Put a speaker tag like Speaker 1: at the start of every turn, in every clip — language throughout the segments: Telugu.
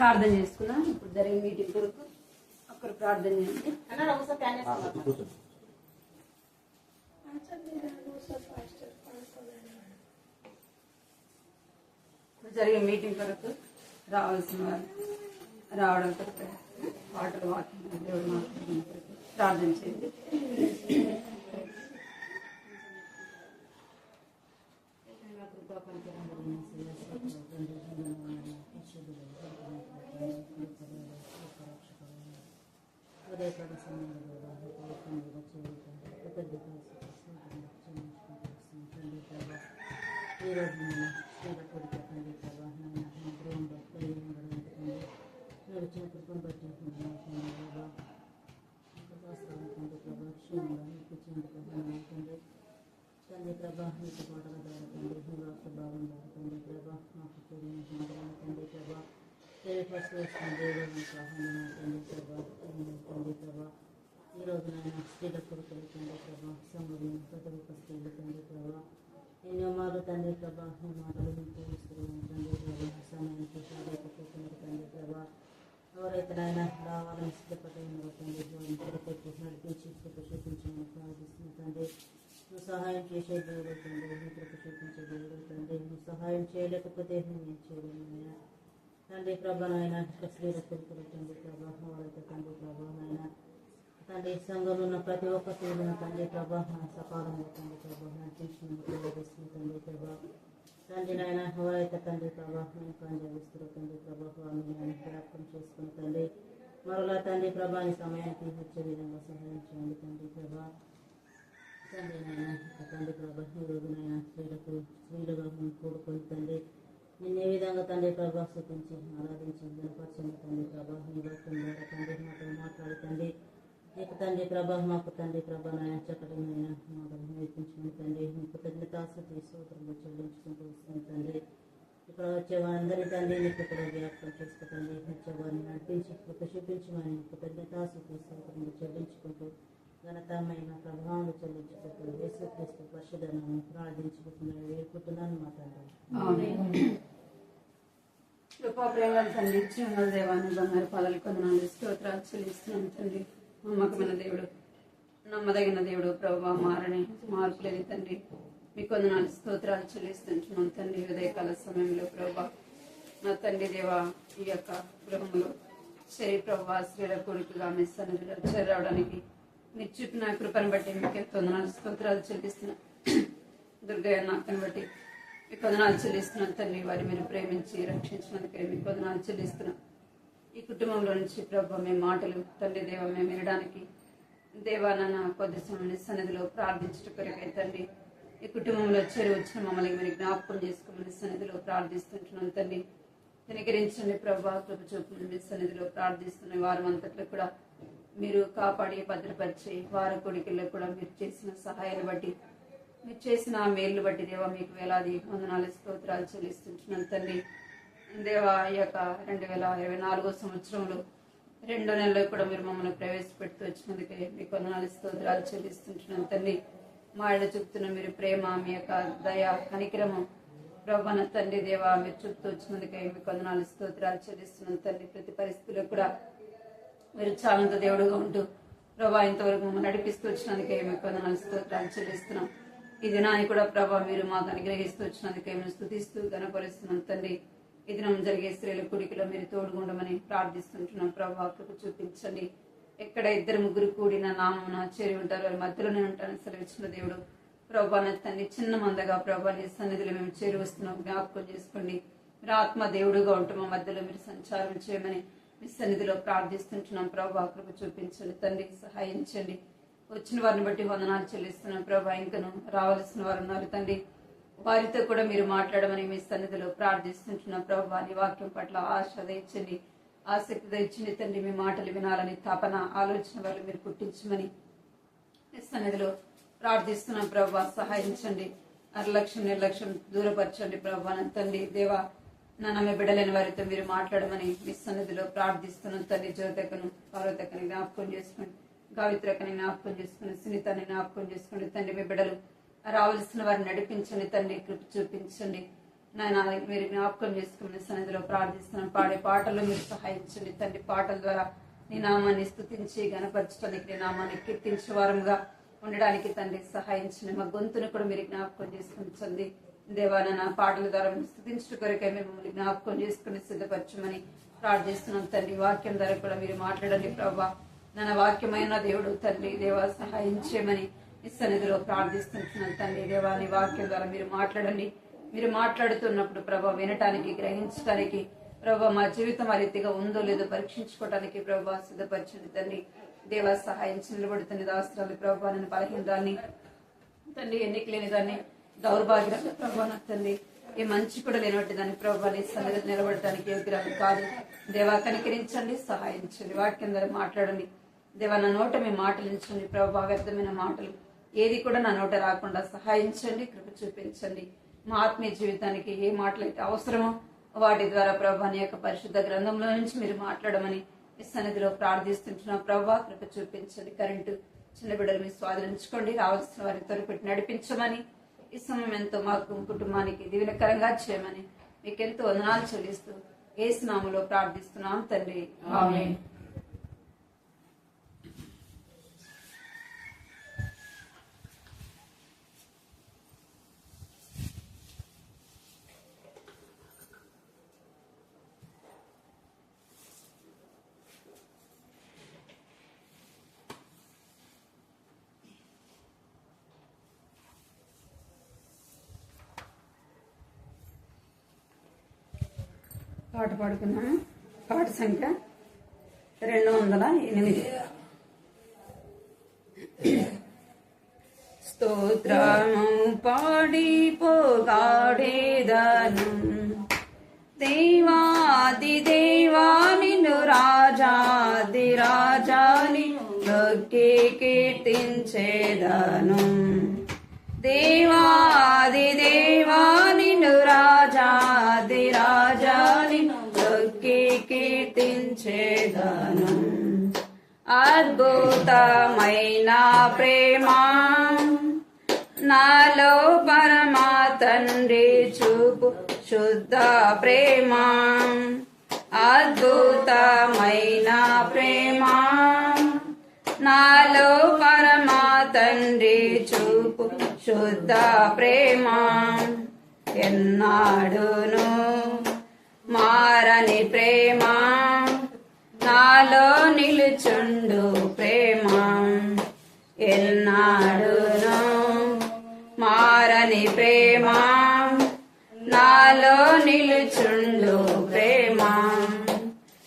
Speaker 1: ప్రార్థన చేసుకున్నాం. ఇప్పుడు జరిగే మీటింగ్ కొరకు ఒక్కరు ప్రార్థన చేయండి. ఇప్పుడు జరిగే మీటింగ్ కొరకు రావాల్సిన వారు రావడం కొరకు వాటర్ వాకింగ్ దేవుడు మాట్లాడడం కొరకు ప్రార్థన చేయండి.
Speaker 2: తండ్రి ప్రభా మీకు పాటల ద్వారా తండ్రి వాక్య భావం ద్వారా తండ్రి ప్రభా మాకు తండ్రి ప్రభా ఫస్ట్ వస్తున్న దేవుడు తండ్రి ప్రభా తండ్రి ప్రభా ఈ రోజు నాయన స్త్రీల కొడుకులు తండ్రి ప్రభా సమూహం ప్రతి ఒక్క స్త్రీలు తండ్రి ప్రభా ఎన్నో మాటలు తండ్రి ప్రభా ఈ మాటలు మీకు ఇస్తున్నాను తండ్రి ప్రభా సమయానికి లేకపోతున్నారు తండ్రి ప్రభా ఎవరైతే నాయన రావాలని సిద్ధపడ్డారో తండ్రి నడిపించి చూపించమని ప్రార్థిస్తున్న తండ్రి నువ్వు సహాయం చేసే దేవుడు తండ్రి నిద్రకు చూపించే దేవుడు తండ్రి నువ్వు సహాయం చేయలేకపోతే నేను చేయలేను తండ్రి ప్రభా నాయన స్త్రీల కొడుకులు తండ్రి ప్రభా ఎవరైతే తండ్రి ప్రభా నాయన తండ్రి సంఘంలో ఉన్న ప్రతి ఒక్క స్త్రీలను తండ్రి ప్రభా సకాలంలో తండ్రి ప్రభా నడిపించినందుకు ప్రవేశిస్తుంది తండ్రి ప్రభా తండ్రి నాయన ఎవరైతే తండ్రి ప్రభా నేను పనిచేస్తారు తండ్రి ప్రభా వారిని ఆయన జ్ఞాపకం చేసుకుని తండ్రి మరలా తండ్రి ప్రభాని సమయానికి వచ్చే విధంగా సహాయం చేయండి తండ్రి ప్రభా తండ్రి నాయన తండ్రి ప్రభా ఈ రోజునైనా స్త్రీలుగా కూడుకొని తండ్రి నిన్ను ఏ విధంగా తండ్రి ప్రభా స్థుతించి ఆరాధించి వినపరచండి తండ్రి ప్రభా నీ వాక్యం ద్వారా తండ్రి మాతో మాట్లాడి తండ్రి నీకు తండ్రి ప్రభా మాకు తండ్రి ప్రభా నాయన చక్కటమైన మాటలు నేర్పించండి తండ్రి మీ కృతజ్ఞతాస్తుతి స్తోత్రములు చెల్లించుకుంటూ వస్తుంది తండ్రి ఇక్కడ వచ్చే వారందరి తండ్రి నీకు ఇక్కడ జ్ఞాపకం చేసుకోండి వచ్చే వారిని నడిపించి కృత చూపించమని కృతజ్ఞతాస్తుతి స్తోత్రములు చెల్లించుకుంటూ ఘనతమైన ప్రభావాలు చెల్లించుకుంటూ యేసుక్రీస్తు పరిశుద్ధనామం ప్రార్థించుకుంటున్నాను వేడుకుంటున్నాను మా తండ్రి.
Speaker 1: కృపా ప్రేమలు తండ్రి ఇచ్చిన దేవాన్ని బంగారు పాలలు కొందనాలు స్తోత్రాలు చెల్లిస్తున్నాను తండ్రి. నమ్మకమైన దేవుడు, నమ్మదగిన దేవుడు ప్రభావ మారని మార్పు లేని తండ్రి మీ కొందనాలు స్తోత్రాలు చెల్లిస్తున్నాం తండ్రి. ఉదయకాల సమయంలో ప్రభా నా తండ్రి దేవా ఈ యొక్క గృహంలో శరీర ప్రభావ స్త్రీల కొడుకుగా మీ సన్నిధిలో చేరవడానికి మీరు చూపిన కృపను బట్టి మీకు కొందనాలు స్తోత్రాలు చెల్లిస్తున్నా. దుర్గయ్య నాకని బట్టి మీ కొందనాలు చెల్లిస్తున్నాను తండ్రి. వారి మీరు ప్రేమించి రక్షించినందుకే మీ కొందనాలు చెల్లిస్తున్నాం. ఈ కుటుంబంలో నుంచి ప్రభావ మీ మాటలు తండ్రి దేవ మేము వినడానికి దేవానన్న కొద్ది సమయం సన్నిధిలో ప్రార్థించట కొరకై తండ్రి ఈ కుటుంబంలో చేరి వచ్చిన మమ్మల్ని మీరు జ్ఞాపకం చేసుకోమని సన్నిధిలో ప్రార్థిస్తుంటున్నాం తండ్రి. కనికరించండి ప్రభా కృప చూపుని మీ సన్నిధిలో ప్రార్థిస్తున్న వారం అంతట్లో కూడా మీరు కాపాడి భద్రపరిచి వారి కొడుకుల్లో కూడా మీరు చేసిన సహాయాన్ని బట్టి మీరు చేసిన మేలు బట్టి దేవా మీకు వేలాది వందనాలు స్తోత్రాలు చెల్లిస్తుంటున్నాను తండ్రి. దేవా ఈ యొక్క 2024 సంవత్సరంలో 2వ నెలలో కూడా మీరు మమ్మల్ని ప్రవేశపెడుతూ వచ్చినందుకే మీకు వందనాలు స్తోత్రాలు చెల్లిస్తుంటున్నాను తండ్రి. మా ఆయన చూపుతున్న మీరు ప్రేమ మీ యొక్క దయ కనికరము ప్రభాన తండ్రి దేవా మీరు చూపుతూ వచ్చినందుకే మీకు వందనాలు స్తోత్రాలు చెల్లిస్తున్నాను తండ్రి. ప్రతి పరిస్థితుల్లో కూడా మీరు చాలంత దేవుడుగా ఉంటూ ప్రభా ఇంతవరకు మమ్మల్ని నడిపిస్తూ వచ్చినందుకే మీకు వందనాలు స్తోత్రాలు చెల్లిస్తున్నాం. ఈ దినాన్ని కూడా ప్రభా మీరు మాకు అనుగ్రహిస్తూ వచ్చినందుకే మేము స్తుతిస్తూ గణపరుస్తున్నాం తండ్రి. ఈ దినం జరిగే స్త్రీల కుడికిలో మీరు తోడుగుండమని ప్రార్థిస్తుంటున్నాం ప్రభా కృప చూపించండి. ఎక్కడ 2-3 కూడిన నామమున చేరి ఉంటారు వారి మధ్యలోనే ఉంటానని సెలవిచ్చిన దేవుడు ప్రభా తండ్రి. చిన్న మందగా ప్రభా నీ సన్నిధిలో మేము చేరి వస్తున్నాం జ్ఞాపకం చేసుకోండి. మీరు ఆత్మ దేవుడుగా ఉంటూ మా మధ్యలో మీరు సంచారం చేయమని మీ సన్నిధిలో ప్రార్థిస్తుంటున్నాం ప్రభా కృప చూపించండి తండ్రి. సహాయించండి. వచ్చిన వారిని బట్టి వందనాలు చెల్లిస్తున్నాం ప్రభా. ఇంకను రావాల్సిన వారు ఉన్నారు తండ్రి. వారితో కూడా మీరు మాట్లాడమని మీ సన్నిధిలో ప్రార్థిస్తుంటున్నాం ప్రభా. నీ వాక్యం పట్ల ఆశ దయచండి, ఆసక్తి దయచండి తండ్రి. మీ మాటలు వినాలని తపన ఆలోచన వాళ్ళు మీరు పుట్టించమని మీ సన్నిధిలో ప్రార్థిస్తున్నాం ప్రభా. సహాయించండి. నిర్లక్ష్యం దూరపరచండి ప్రభా తండ్రి దేవా. నన్ను బిడ్డలేని వారితో మీరు మాట్లాడమని మీ సన్నిధిలో ప్రార్థిస్తున్నాం తండ్రి. జ్యోతకను పార్వతకని జ్ఞాపకం చేసుకోండి, గావిత్రకని జ్ఞాపకం చేసుకుని, సునీతని జ్ఞాపకం చేసుకోండి తండ్రి. మీ బిడ్డలు రావాల్సిన వారిని నడిపించండి తండ్రి. కృప చూపించండి. నాయన మీరు జ్ఞాపకం చేసుకునే సన్నిధిలో ప్రార్థిస్తున్నాం. పాడే పాటలు మీరు సహాయించండి తండ్రి. పాటల ద్వారా నీ నామాన్ని స్తుతించి గణపరచడానికి, నీ నామాన్ని కీర్తించే వారంగా ఉండడానికి తండ్రి సహాయించండి. మా గొంతును కూడా మీరు జ్ఞాపకం చేసుకుంటుంది దేవా. నా పాటల ద్వారా స్తుతించడం కొరకే మిమ్మల్ని జ్ఞాపకం చేసుకుని సిద్ధపరచమని ప్రార్థిస్తున్నాం తండ్రి. వాక్యం ద్వారా కూడా మీరు మాట్లాడండి ప్రభా. నా వాక్యమైన దేవుడు తండ్రి దేవా సహాయం చేయమని ఈ సన్నిధిలో ప్రార్థిస్తున్నాను తండ్రి. దేవా నీ వాక్యం ద్వారా మీరు మాట్లాడండి. మీరు మాట్లాడుతున్నప్పుడు ప్రభా వినటానికి, గ్రహించడానికి ప్రభా మా జీవితం ఆ రీతిగా ఉందో లేదో పరీక్షించుకోవడానికి ప్రభా సిద్ధపరచండి తండ్రి. దేవా సహాయించి నిలబడుతున్న దాస్త్రాలు ప్రభా నన్ను బలహీనదాన్ని తండ్రి, ఎన్నిక లేని దాన్ని, దౌర్భాగ్యాన్ని ప్రభా నా తండ్రి, ఏ మంచి కూడా లేనట్టు దాన్ని ప్రభా నీ సన్నిధిలో నిలబడటానికి యోగ్యురాలు కాదు. దేవా కనికరించండి, సహాయించండి. వాక్యం ద్వారా మాట్లాడండి దేవా. నా నోట మీ మాటలు ఉంచండి ప్రభా. వ్యర్థమైన మాటలు ఏది కూడా నా నోట రాకుండా సహాయించండి, కృప చూపించండి. మా ఆత్మీయ జీవితానికి ఏ మాటలు అయితే అవసరమో వాటి ద్వారా ప్రభా నీ యొక్క పరిశుద్ధ గ్రంథంలో నుంచి మీరు మాట్లాడమని ఈ సన్నిధిలో ప్రార్థిస్తుంటున్నాం ప్రభా. కృప చూపించండి. కరెంటు చిన్న బిడ్డలు మీ స్వాధీనించుకోండి. రావాల్సిన వారిని త్వరపెట్టి నడిపించమని, ఈ సమయం ఎంతో మాకు కుటుంబానికి దీవెనకరంగా చేయమని మీకెంతో వందనాలు చెల్లిస్తూ యేసు నామములో ప్రార్థిస్తున్నాం తండ్రి. ఆమేన్. పాట పాడుకున్నాము. పాట సంఖ్య 208. స్తోత్రము పాడి పోగాడేదను దేవాది దేవా నిన్ను, రాజాది రాజాని మొక్కి కీర్తించేదను. దేవాది దేవా నిన్ను, రాజాది రాజాని మొక్కి కీర్తించేదను. అద్భుతమైన ప్రేమ నాలో పరమా తండ్రి చూపు శుద్ధ ప్రేమ. అద్భుతమైన ప్రేమ నాలో పరమా తండ్రి చూపు శుద్ధ ప్రేమ. ఎన్నాడును మారని ప్రేమ నాలో నిలుచుండు ప్రేమ. ఎన్నాడును మారని ప్రేమ నాలో నిలుచుండు ప్రేమ.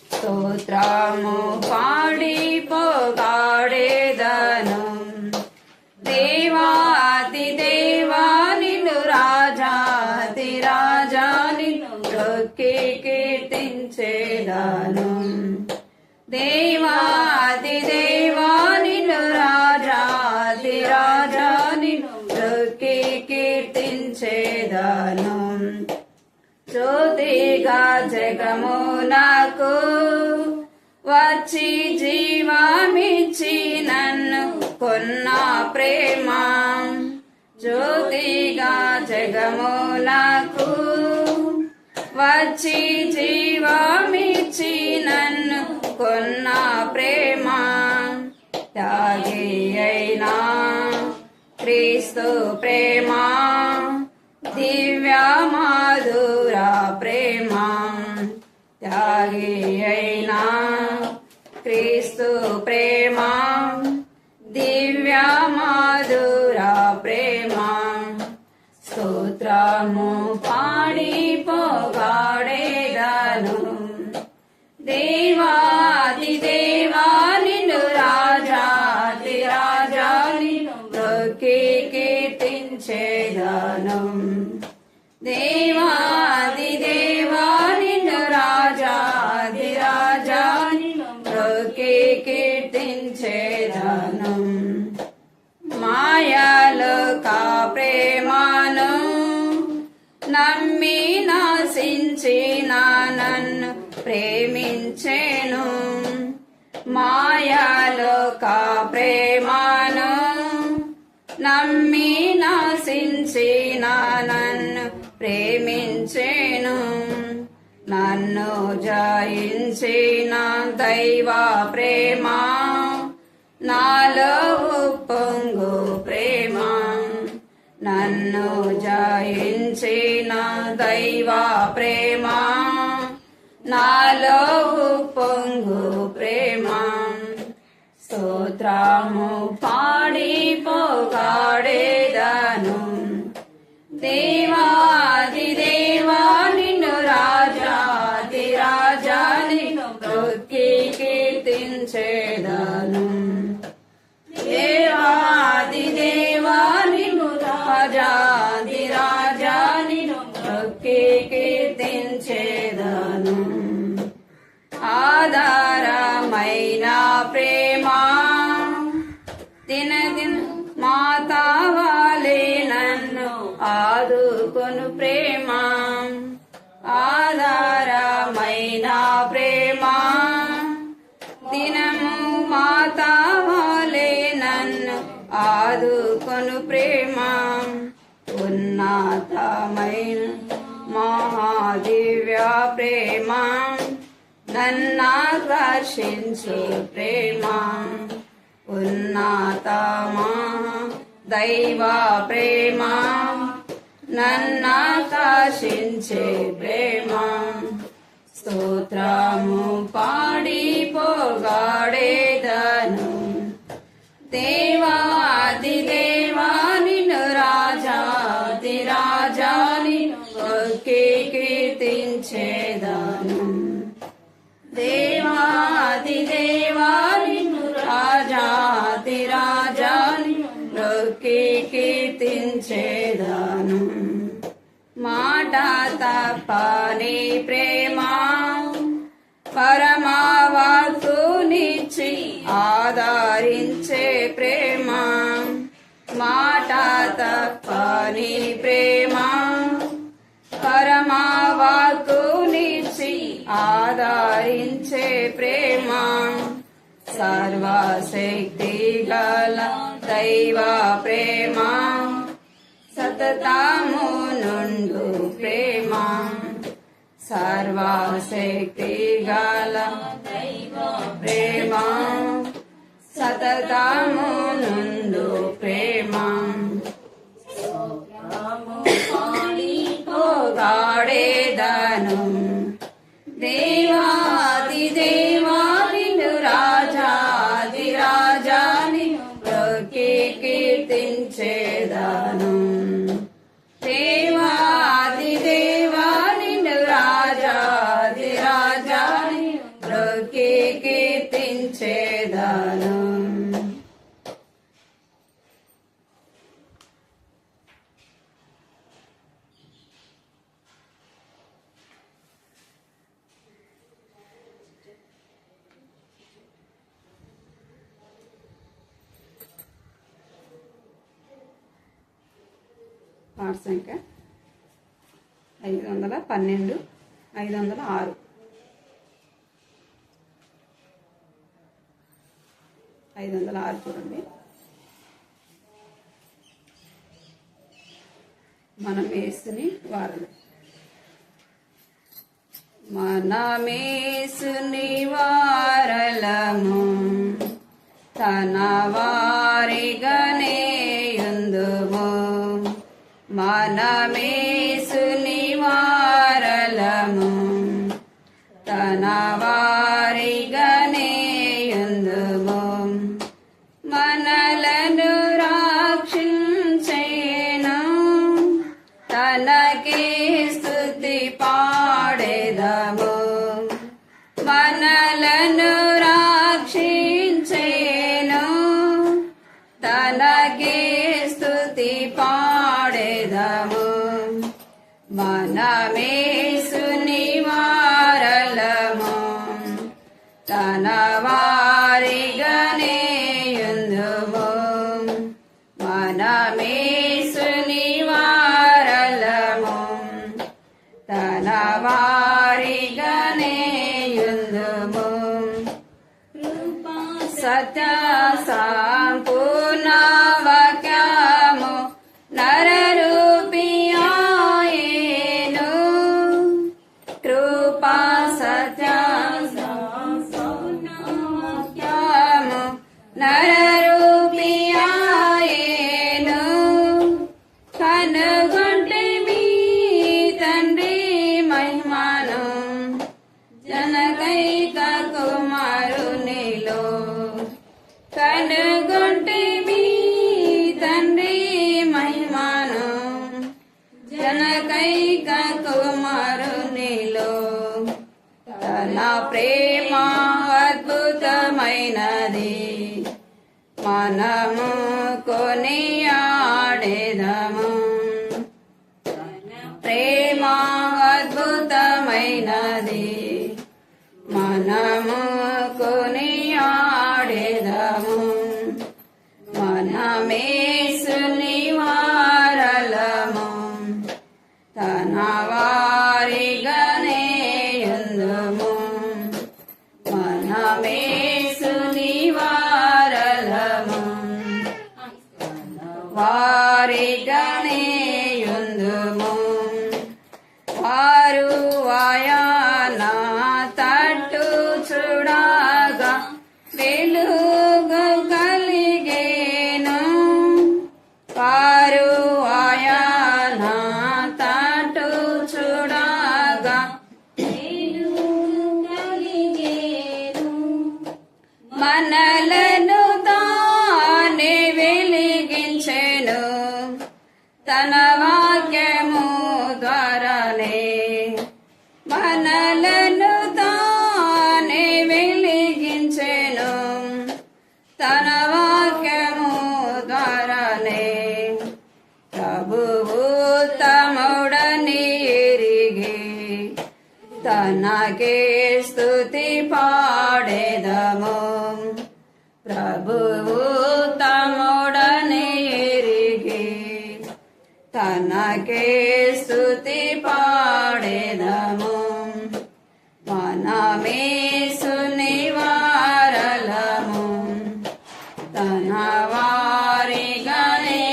Speaker 1: స్తోత్రము పాడి పోగాడేదను దేవాతి దేవా నిన్ను, రాజాతి రాజా నిన్ను మొక్కి కీర్తించేదను. దేవాది దేవా నిన్ను, రాజాది రాజా నిన్ను మొక్కి కీర్తించేదను. జ్యోతిగా జగమునకు వచ్చి జీవమిచ్చి నన్ను కొన్న ప్రేమ. జ్యోతిగా జగమునకు వచ్చి జీవమిచ్చి నన్ను కొన్న ప్రేమ. త్యాగి అయినా క్రీస్తు ప్రేమ, దివ్య మాధుర ప్రేమ. త్యాగి అయినా క్రీస్తు ప్రేమ, దివ్య మాధుర ప్రేమ. స్తోత్రము పాడి పోగాడేదను దేవాది దేవా నిన్ను, రాజాది రాజా నిన్ను మొక్కి కీర్తించేదను. దేవాది దేవా నిన్ను, రాజాది రాజా నిన్ను మొక్కి కీర్తించేదను. మాయలోక ప్రేమను నమ్మి నాశించిన నన్ను ప్రేమించెను. మాయలోక ప్రేమను నమ్మి నాశించిన నన్ను ప్రేమించెను. నన్ను జయించిన దైవ ప్రేమ, నాలో ఉప్పొంగు ప్రేమ. నన్ను జయించిన దైవ ప్రేమ, నాలో ఉప్పొంగు ప్రేమ. స్తోత్రము పాడి పోగాడేదను, దేవాది దేవా నిన్ను రాజాది రాజా నిన్ను మొక్కి కీర్తించేదను. దేవాది దేవా నిన్ను రాజాది రాజా నిన్ను మొక్కి కీర్తించేదను. ఆధారమైన ప్రేమ, దినదిన మాతావాలే నన్ను ఆదుకొను ప్రేమ. ఆధారమైన ప్రేమ, దినము మాతావాలే నన్ను ఆదుకొను ప్రేమ. ఉన్నతమైన మహాదివ్య ప్రేమ, నన్నాకర్షించు ప్రేమ. ఉన్నతమా దైవ ప్రేమ, నన్నాకర్షించే ప్రేమ. స్తోత్రము పాడి పోగాడేదను, దేవాది దేవా నిన్ను రాజాది రాజా నిన్ను మొక్కి కీర్తించేదను. దేవాది దేవా నిన్ను రాజాది రాజా నిన్ను మొక్కి కీర్తించేదను. మాట తప్పని ప్రేమ, పరమవాక్కునిచ్చి ఆదరించే ప్రేమ. మాట తప్పని ప్రేమ, పరమవాక్కునిచ్చి ఆదరించే ప్రేమ. సర్వశక్తి గల దైవ ప్రేమ, సతతము నుండు ప్రేమ. సర్వశక్తి గల దైవ ప్రేమ, సతతము నుండు ప్రేమ. పోగాడేదను, దేవాది దేవా నిన్ను రాజాది రాజా నిన్ను మొక్కి కీర్తించేదను. దేవాది దేవా నిన్ను రాజాది రాజా నిన్ను మొక్కి కీర్తించేదను. పాట సంఖ్య 512 506. చూడండి. మనం యేసుని వారలు, మనమేసుని వారలము, తన వారిగానే యుందుము. మనమేసుని వారలము, తన వారిగానే యుందుము. మనలను రక్షించెను, తనకే స్తుతి పాడెదము. మనలను రక్షించెను, తనకే స్తుతి పాడెదము. మనమేసుని వారలము, తన వారిగానే యుందుము. మనమేసుని వారలము, తన వారిగానే యుందుము. సత్య సంపూర్ణ వాక్యము నరరూపియాయే తన ప్రేమ అద్భుతమైనది మనము కొనియాడెదము ప్రేమ అద్భుతమైనది మనము కొనియాడెదము మనమేసుని వారలము తన వారిగానే యుందుము మనమేసుని వారలము వారిగానే యుందుము వారు ఆయన తట్టు చూడగా వెలుగు కలిగేను వారు ఆయన తట్టు చూడగా మనలను తానే వెలిగించెను తన వాక్యము ద్వారానే మనలను తానే వెలిగించెను తన వాక్యము ద్వారానే ప్రభువు తముడని ఎరిగి తనకే స్తుతి పాడెదము ప్రభువు తముడని ఎరిగి తనకే స్తుతి పాడెదము మనమేసుని వారలము తన వారిగానే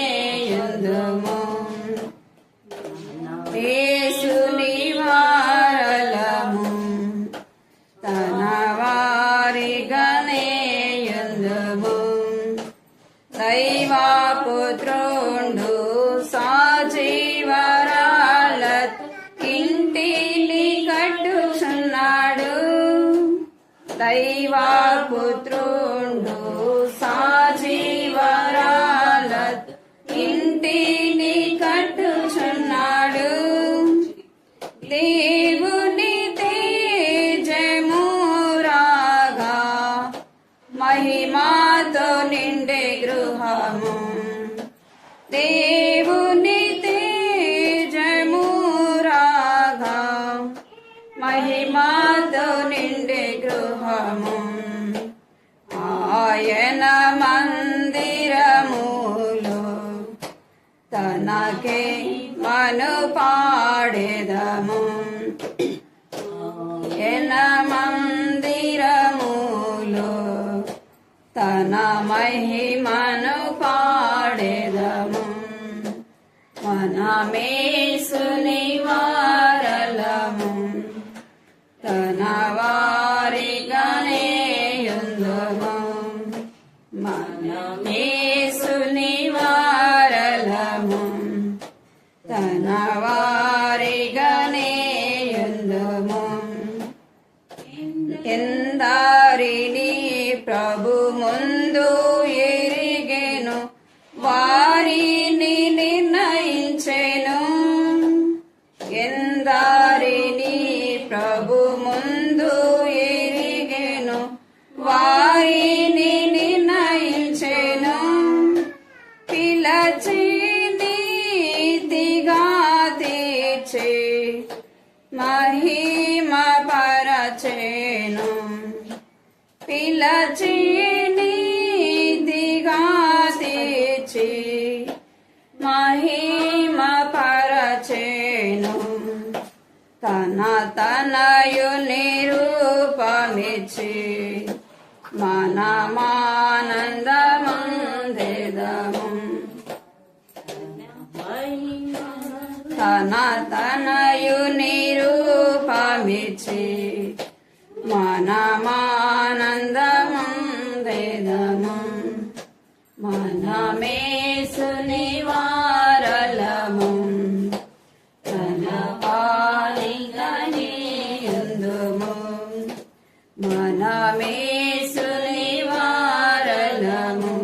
Speaker 1: యుందుము యేసుని వారలము తన వారిగానే యుందుము దైవపుత్రుండు సాజీవరాల ఇంటిని కట్టుచున్నాడు దైవపుత్రుండు సాజీవరాల ఇంటిని కట్టుచున్నాడు దేవుని తేజము రాగా మహిమాతో నిండే గృహము దేవుని తేజము రాగా మహిమాతో నిండే గృహము ఆయన మందిరములో తనకే మను పాడెదము ఆయన మందిరములో తన మహిమను పాడెదము మనమేసుని వారలము తన వారిగానే యుందుము మనమేసుని వారలము తన వారిగానే యుందుము ఎందరిని ప్రభు ముందు ఎరిగెను వారిని నిర్ణయించెను ఎందరిని ప్రభు ముందు ఎరిగెను వారిని నిర్ణయించెను పిలచి నీతిగా తీర్చి మహిమ పరచెను పిలచి నీతిగా తీర్చి మహిమ పరచెను తన తనయుని రూపమిచ్చి మనమానందమందెదము తన తనయుని రూపమిచ్చి మనమానందమందెదము మనమేసుని వారలము తన పాలిగానే యుందుము మనమేసుని వారలము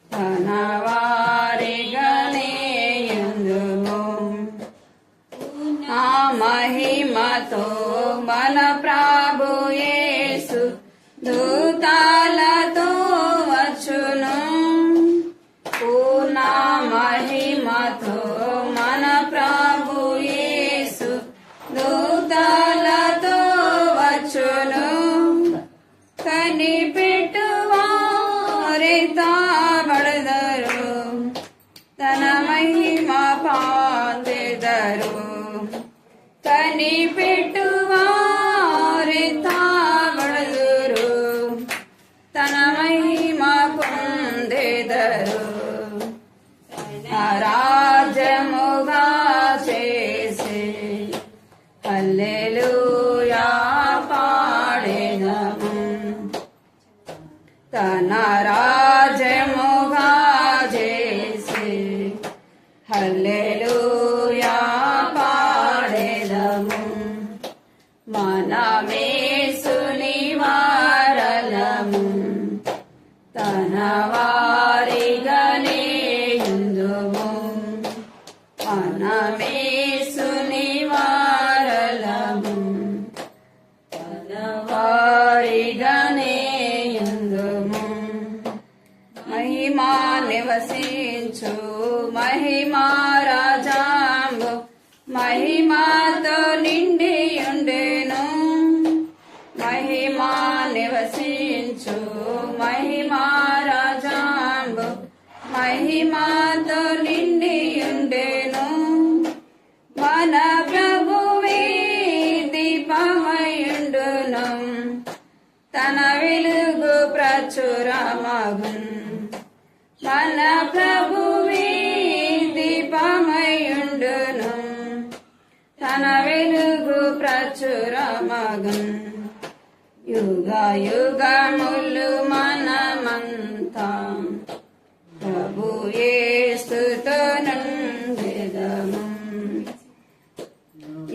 Speaker 1: తన వారిగానే యుందుము ఆ మహిమతో మహిమతో మన ప్రభు యేసు దూతలతో వచ్చును కనిపెట్టువారి తాబడదరు తన మహిమ పొందెదరు కనిపెట్టువారి తాబడదురు తన మహిమ పొందెదరు రాజ్యముగా చేసి హల్లెలూయా పాడెదము తన రాజ్యముగా చేసి హల్లెలూయా పాడెదము మనమేసుని వారలము తన వారిగానే యుందుము మనమేసుని వారలము తన వారిగానే యుందుము మహిమా నివసించు మహిమా రాజాంబు మహిమాతో నిండియుండెను మహిమా నివసించు మహిమా రాజాంబు మహిమాతో నిండియుండెను మన ప్రభువే దీపమయుండును తన వెలుగు ప్రచురమగున్ మన ప్రభువే దీపమయుండును తన వెలుగు ప్రచురమగున్ యుగ యుగములు మనమంతా ప్రభు యేసుతో నుండెదము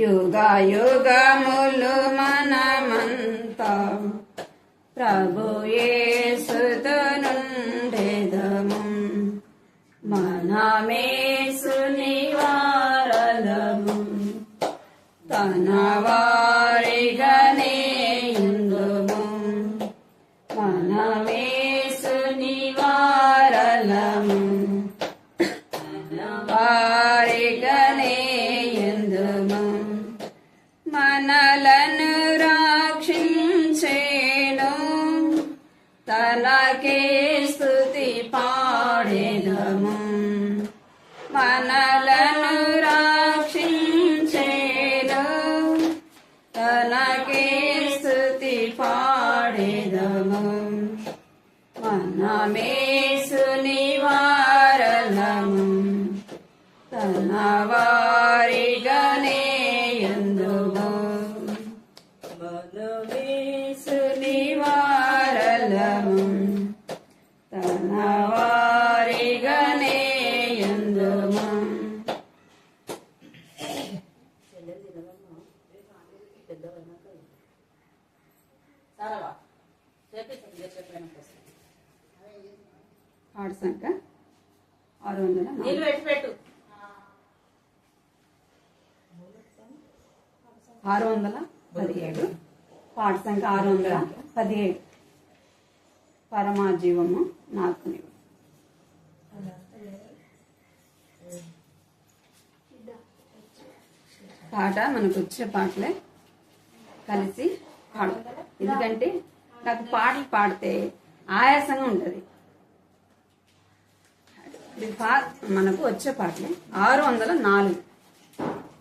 Speaker 1: యుగ యుగములు మనమంతా ప్రభు యేసుతో నుండెదము మనమేసుని వారలము తన వారిగానే యుందుము మనమేసుని వారలము తన వారిగానే యుందుము మనలను రక్షించెను తనకే స్తుతి పాడెదము మనలను రక్షించెను తనకే స్తుతి పాడెదము మనమేసుని వారలము తన వారిగానే యుందుము మనమేసుని వారలము తన వారిగానే యుందుము ఆడు సంఖ్య 617 పాట సంఖ్య 617 పరమాజీవము నాకు నీవు పాట మనకు వచ్చే పాటలే కలిసి పాడు ఎందుకంటే నాకు పాటలు పాడితే ఆయాసంగా ఉంటుంది మనకు వచ్చే పాటలే 604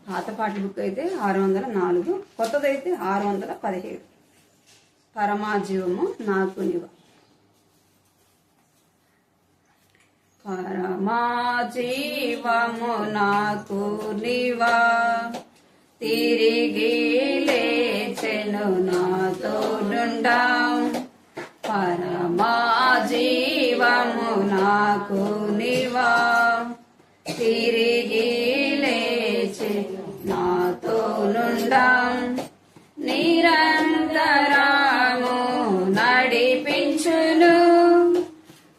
Speaker 1: పాత పాటల బుక్ అయితే 604 కొత్తదైతే 617 పరమాజీవము నాకు నీవ పరమాజీవము నాకు నీవా తిరిగి లేచెను నాతో నుండా పరమాజీవము నాకు నీవా తిరిగి లేచి నాతో నుండా నిరంతరము నడిపించును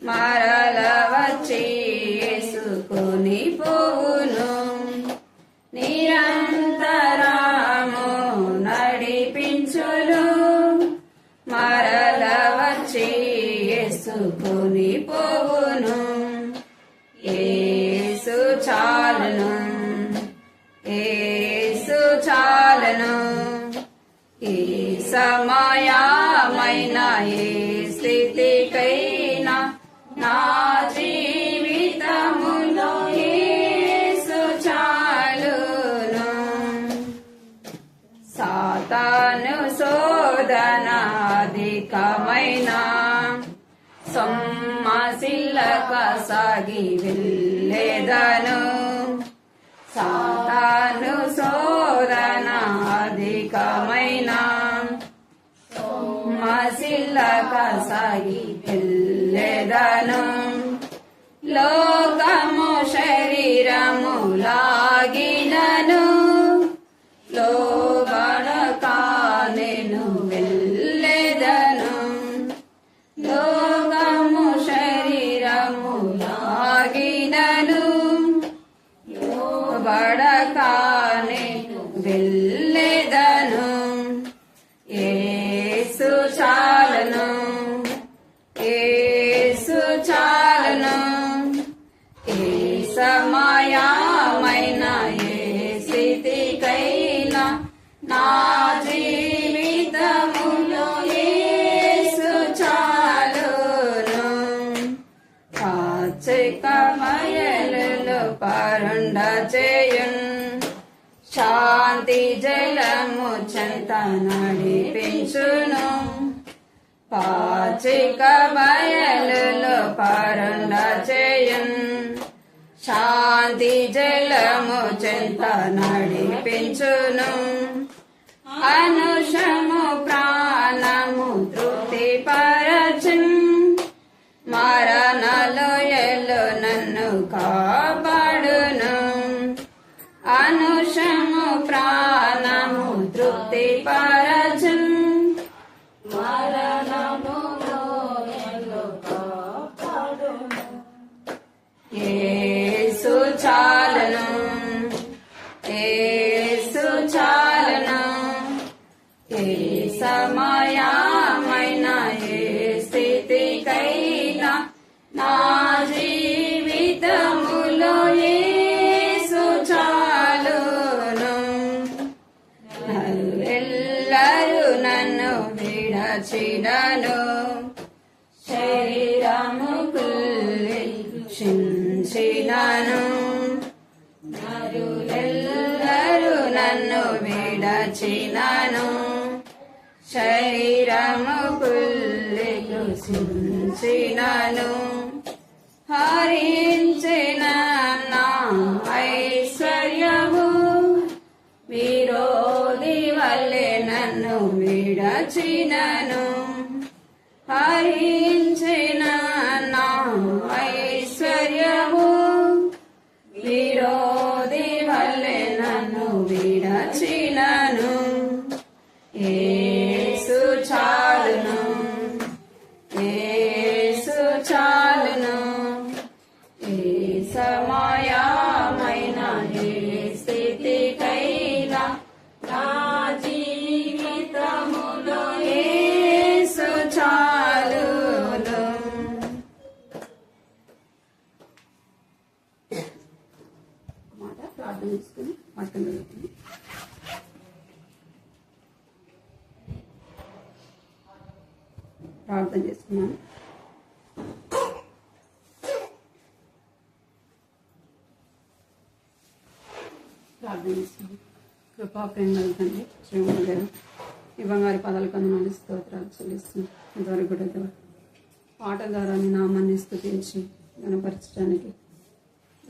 Speaker 1: మరల వచ్చి యేసుకొని పోవును నిరంతరము నడిపించును మరల వచ్చి యేసుకొని పోవును సమయమైన ఏ స్థితికైనా నా జీవితములో యేసు చాలును. సాతాను శోధన అధికమైన సొమ్మసిల్లక సాగి వెళ్ళేదను. సాతాను శోధన అధికమైన సొమ్మసిల్లక సాగి వెళ్ళేదను. లోకము శరీరము లాగినను లోబడక నేను వెళ్ళేదను. లోకము శరీరము లాగినను లోబడక నేను వెళ్ళేదను. యేసు చాలును, యేసు చాలును. ఏ సమయమైన ఏ స్థితికైనా నా జీవితములో యేసు చాలును. పాచిక బయలులో పరుండ చేయున్ శాంతి జలము చెంత నడిపించును. పాచిక బయలులో పరుండ చేయున్ శాంతి జలము చెంత నడిపించును. అనుషము ప్రాణము తృప్తి పరచున్ మరణలోయలో నన్ను కాపాడును. అనుషము ప్రాణము తృప్తి పరచున్ మరణలోయలో కాపాడును. యేసు చాలును, యేసు చాలును. ఏ సమయమైన ఏ స్థితికైనా నా జీవితములో యేసు చాలును. ఎల్లరూ నన్ను విడచినను శరీరము కుల్లి క్షించినను. నరులెల్లరూ నన్ను విడచినను శరీరము కుల్లి క్షించినను. హరించిన నా ఐశ్వర్యము విరోధి వల్లే నన్ను విడచినను. హరించిన నా ఐశ్వర్యము విరోధి వల్లే నన్ను విడచినను. యేసు చాలును, యేసు చాలును. ఏ సమయమైన ఏ స్థితికైనా నా జీవితములో యేసు చాలును. మాట ప్రార్థన చేసుకుని పక్కన పెడుతుంది. ప్రార్థన చేసుకున్నాను. ప్రార్థన చేస్తున్నాను. కృపా ప్రేమల తండ్రి శ్రీమతి గారు ఈ బంగారు పదాలు కొందనాలు స్తోత్రాలు చెల్లిస్తున్నాం. ఇంతవరకు కూడా పాటల ద్వారా మీ నామాన్ని స్తుతించి గణపరచడానికి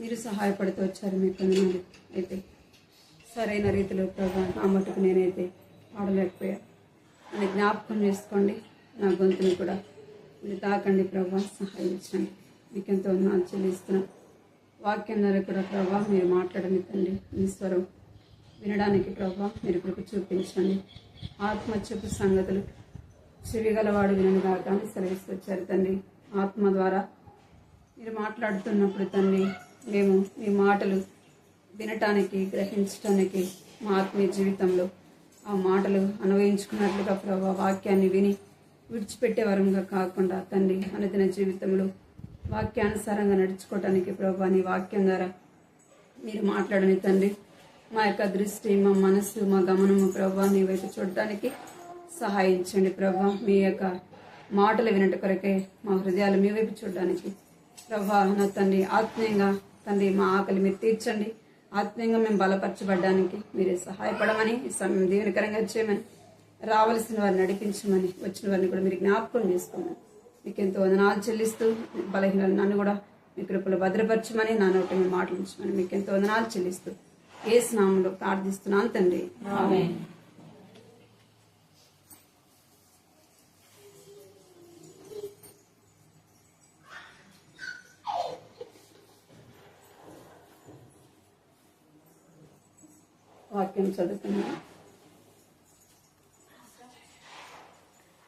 Speaker 1: మీరు సహాయపడుతూ వచ్చారు. మీ కొందనాలు అయితే సరైన రీతిలో ప్రభావం నా మటుకు నేనైతే పాడలేకపోయా అని జ్ఞాపకం చేసుకోండి. నా గొంతుని కూడా మీరు తాకండి ప్రభా, సహాయించండి. మీకు ఎంతో వందనాలు చెల్లిస్తున్నాం. వాక్యం ద్వారా కూడా ప్రభా మీరు మాట్లాడని తండ్రి, మీ స్వరం వినడానికి ప్రభా మీరు కృప చూపించండి. ఆత్మ చెప్పు సంగతులు చెవిగలవాడు వినని దాకా అని సెలవిస్తూ వచ్చారు తండ్రి. ఆత్మ ద్వారా మీరు మాట్లాడుతున్నప్పుడు తండ్రి మేము మీ మాటలు వినటానికి గ్రహించటానికి మా ఆత్మీయ జీవితంలో ఆ మాటలు అన్వయించుకున్నట్లుగా ప్రభా వాక్యాన్ని విని విడిచిపెట్టే వరంగా కాకుండా తండ్రి అనుదిన జీవితంలో వాక్యానుసారంగా నడుచుకోవటానికి ప్రభా నీ వాక్యం ద్వారా మీరు మాట్లాడని తండ్రి మా యొక్క దృష్టి, మా మనస్సు, మా గమనము ప్రభా నీ వైపు చూడటానికి సహాయించండి ప్రభా. మీ యొక్క మాటలు వినట కొరకే మా హృదయాలు మీ వైపు చూడడానికి ప్రభా. నా తండ్రి ఆత్మీయంగా తండ్రి మా ఆకలి మీరు తీర్చండి. ఆత్మీయంగా మేము బలపరచబడ్డానికి మీరే సహాయపడమని, ఈ సమయం దీవెనకరంగా చేయమని, రావలసిన వారిని నడిపించమని, వచ్చిన వారిని కూడా మీరు జ్ఞాపకం చేసుకోమని మీకు ఎంతో వందనాలు చెల్లిస్తూ, బలహీనలు నన్ను కూడా మీ కృపలో భద్రపరచమని, నా నోటి మీద మాటలించమని మీకు ఎంతో వందనాలు చెల్లిస్తూ యేసు నామములో ప్రార్థిస్తున్నాను తండ్రి. ఆమేన్. వాక్యం చదువుతున్నాను.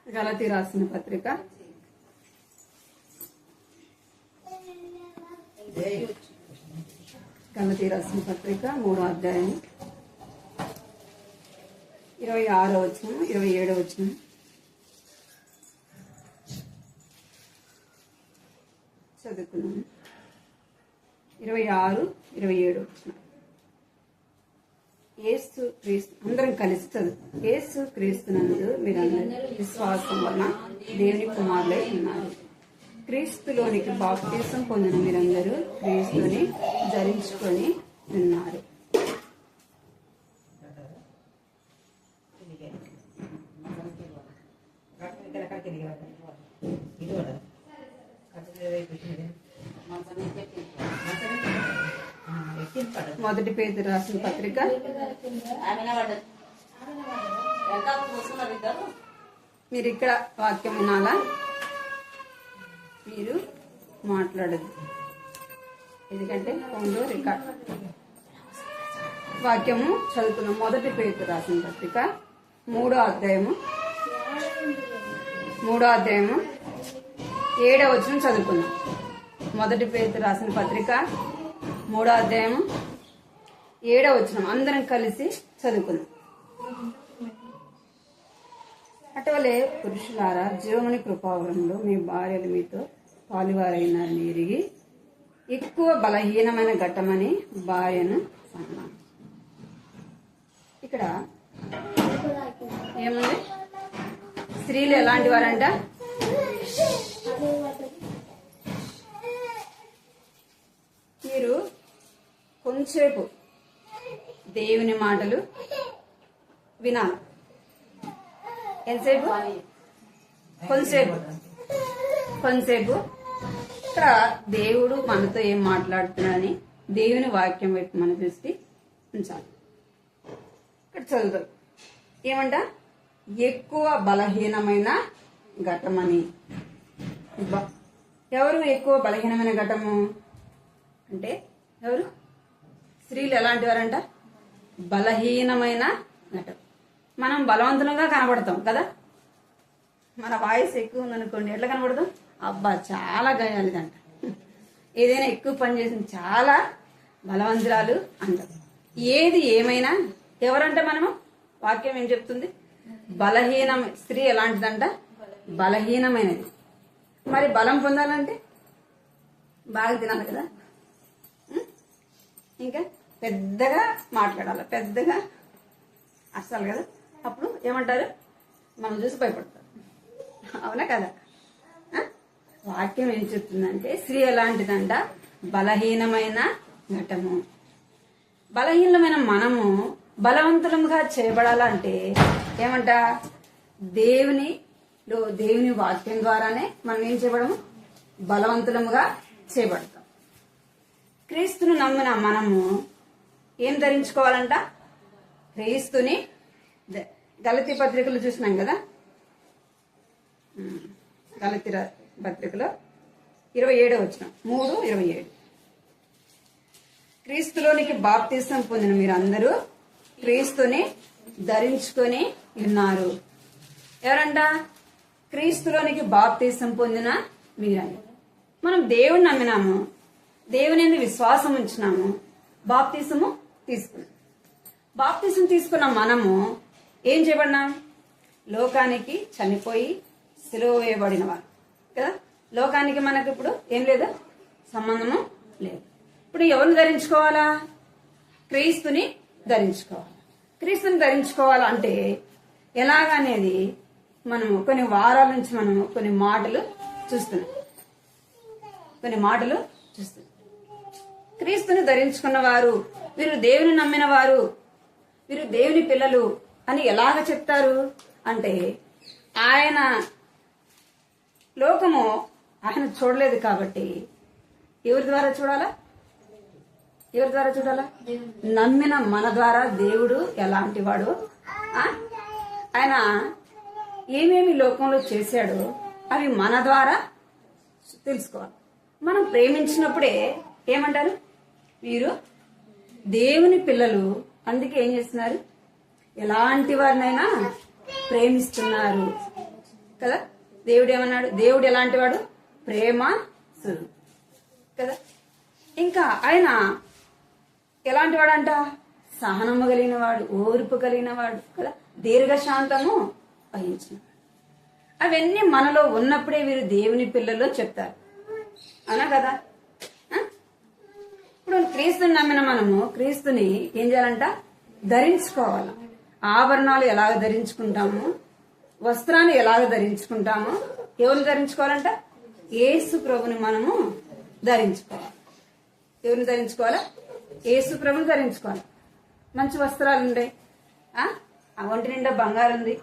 Speaker 1: గలతీ రాసిన పత్రిక 3వ అధ్యాయం 26వ వచనం 27వ వచనం. చదువుకున్నాను. 26, 27 వచనం. యేసు క్రీస్తు, అందరం కలిసి చదువు. యేసు క్రీస్తునందు మీరందరూ విశ్వాసం వలన దేవుని కుమారులై ఉన్నారు. క్రీస్తులోనికి బాప్తిసం పొందిన మీరందరూ క్రీస్తుని ధరించుకొని ఉన్నారు. మొదటి పేతురు రాసిన పత్రిక మీరు ఇక్కడ వాక్యం వినాలా, మీరు మాట్లాడదు, ఎందుకంటే ఫోన్లో రికార్డ్. వాక్యము చదువుకున్నాం. మొదటి పేతురు రాసిన పత్రిక 3వ అధ్యాయము 7వ వచనం చదువుకున్నాం. మొదటి పేతురు రాసిన పత్రిక 3వ అధ్యాయము 7వ వచనం అందరం కలిసి చదువుకుందాం. అటువలే పురుషులారా, జీవముని కృపావరంలో మీ భార్యలు మీతో పాలువారైనారని ఎరిగి ఎక్కువ బలహీనమైన ఘట్టమని భార్యను అన్నాను. ఇక్కడ ఏముంది? స్త్రీలు ఎలాంటి వారంట? మీరు కొంచెంసేపు దేవుని మాటలు వినాలి. ఎంతసేపు? కొంతసేపు ఇక్కడ దేవుడు మనతో ఏం మాట్లాడుతున్నాడని దేవుని వాక్యం వైపు మన దృష్టి ఉంచాలి. ఇక్కడ చదువుతాం ఏమంట? ఎక్కువ బలహీనమైన ఘటమని. ఎవరు ఎక్కువ బలహీనమైన ఘటము అంటే ఎవరు? స్త్రీలు ఎలాంటి వారంట? బలహీనమైన ఘటం. మనం బలవంతులుగా కనబడతాం కదా. మన వాయిస్ ఎక్కువ ఉందనుకోండి, ఎట్లా కనబడతాం? అబ్బా చాలా గయాలిదంట, ఏదైనా ఎక్కువ పని చేసింది, చాలా బలవంతురాలు అంటాం. ఏది ఏమైనా ఎవరంట మనము? వాక్యం ఏం చెప్తుంది? బలహీనం. స్త్రీ ఎలాంటిదంట? బలహీనమైనది. మరి బలం పొందాలంటే బాగా తినాలి కదా, ఇంకా పెద్దగా మాట్లాడాలి, పెద్దగా అస్సలు కదా. అప్పుడు ఏమంటారు? మనం చూసి భయపడతారు. అవునా కదా? వాక్యం ఏం చెప్తుందంటే స్త్రీ ఎలాంటిదంట? బలహీనమైన ఘటము. బలహీనమైన మనము బలవంతులుగా చేయబడాలంటే ఏమంట? దేవుని వాక్యం ద్వారానే మనం ఏం చేయబడము? బలవంతులముగా చేయబడతాం. క్రీస్తును నమ్మిన మనము ఏం ధరించుకోవాలంట? క్రీస్తుని. గలతీ పత్రికలు చూసినాం కదా, గలతీ పత్రికలో 27వ వచనం 3:27. క్రీస్తులోనికి బాప్తిసం పొందిన మీరందరూ క్రీస్తుని ధరించుకొని ఉన్నారు. ఎవరంట? క్రీస్తులోనికి బాప్తిసం పొందిన మీరందరూ. మనం దేవుని నమ్మినాము, దేవుని విశ్వాసం ఉంచినాము, బాప్తిసము తీసుకున్నాం. బాప్తిసం తీసుకున్న మనము ఏం చేయబడినాం? లోకానికి చనిపోయి సిలువ వేయబడిన వారు కదా. లోకానికి మనకు ఇప్పుడు ఏం లేదు, సంబంధము లేదు. ఇప్పుడు ఎవరిని ధరించుకోవాలా? క్రీస్తుని ధరించుకోవాలి. క్రీస్తుని ధరించుకోవాలంటే ఎలాగనేది మనము కొన్ని వారాల నుంచి మనము కొన్ని మాటలు చూస్తున్నాం. క్రీస్తుని ధరించుకున్న వారు, వీరు దేవుని నమ్మిన వారు, వీరు దేవుని పిల్లలు అని ఎలాగ చెప్తారు అంటే, ఆయన లోకము ఆయన చూడలేదు కాబట్టి ఎవరి ద్వారా చూడాలా? నమ్మిన మన ద్వారా దేవుడు ఎలాంటి వాడు, ఆయన ఏమేమి లోకంలో చేశాడో అవి మన ద్వారా తెలుసుకోవాలి. మనం ప్రేమించినప్పుడే ఏమంటారు? వీరు దేవుని పిల్లలు. అందుకే ఏం చేస్తున్నారు? ఎలాంటి వారినైనా ప్రేమిస్తున్నారు కదా. దేవుడు ఏమన్నాడు? దేవుడు ఎలాంటి వాడు? ప్రేమ సుడు కదా. ఇంకా ఆయన ఎలాంటి వాడంట? సహనము కలిగిన వాడు, ఓర్పు కలిగిన వాడు కదా, దీర్ఘశాంతము వహించిన. అవన్నీ మనలో ఉన్నప్పుడే వీరు దేవుని పిల్లలు చెప్తారు, అవునా కదా. ఇప్పుడు క్రీస్తుని నమ్మిన మనము క్రీస్తుని ఏం చేయాలంట? ధరించుకోవాలి. ఆభరణాలు ఎలాగ ధరించుకుంటాము, వస్త్రాన్ని ఎలాగ ధరించుకుంటాము, ఎవరు ధరించుకోవాలంట? యేసు ప్రభుని మనము ధరించుకోవాలి. ఎవరిని ధరించుకోవాలా? యేసు ప్రభుని ధరించుకోవాలి. మంచి వస్త్రాలు ఉండే, ఆ ఒంటి నిండా బంగారు ఉంది,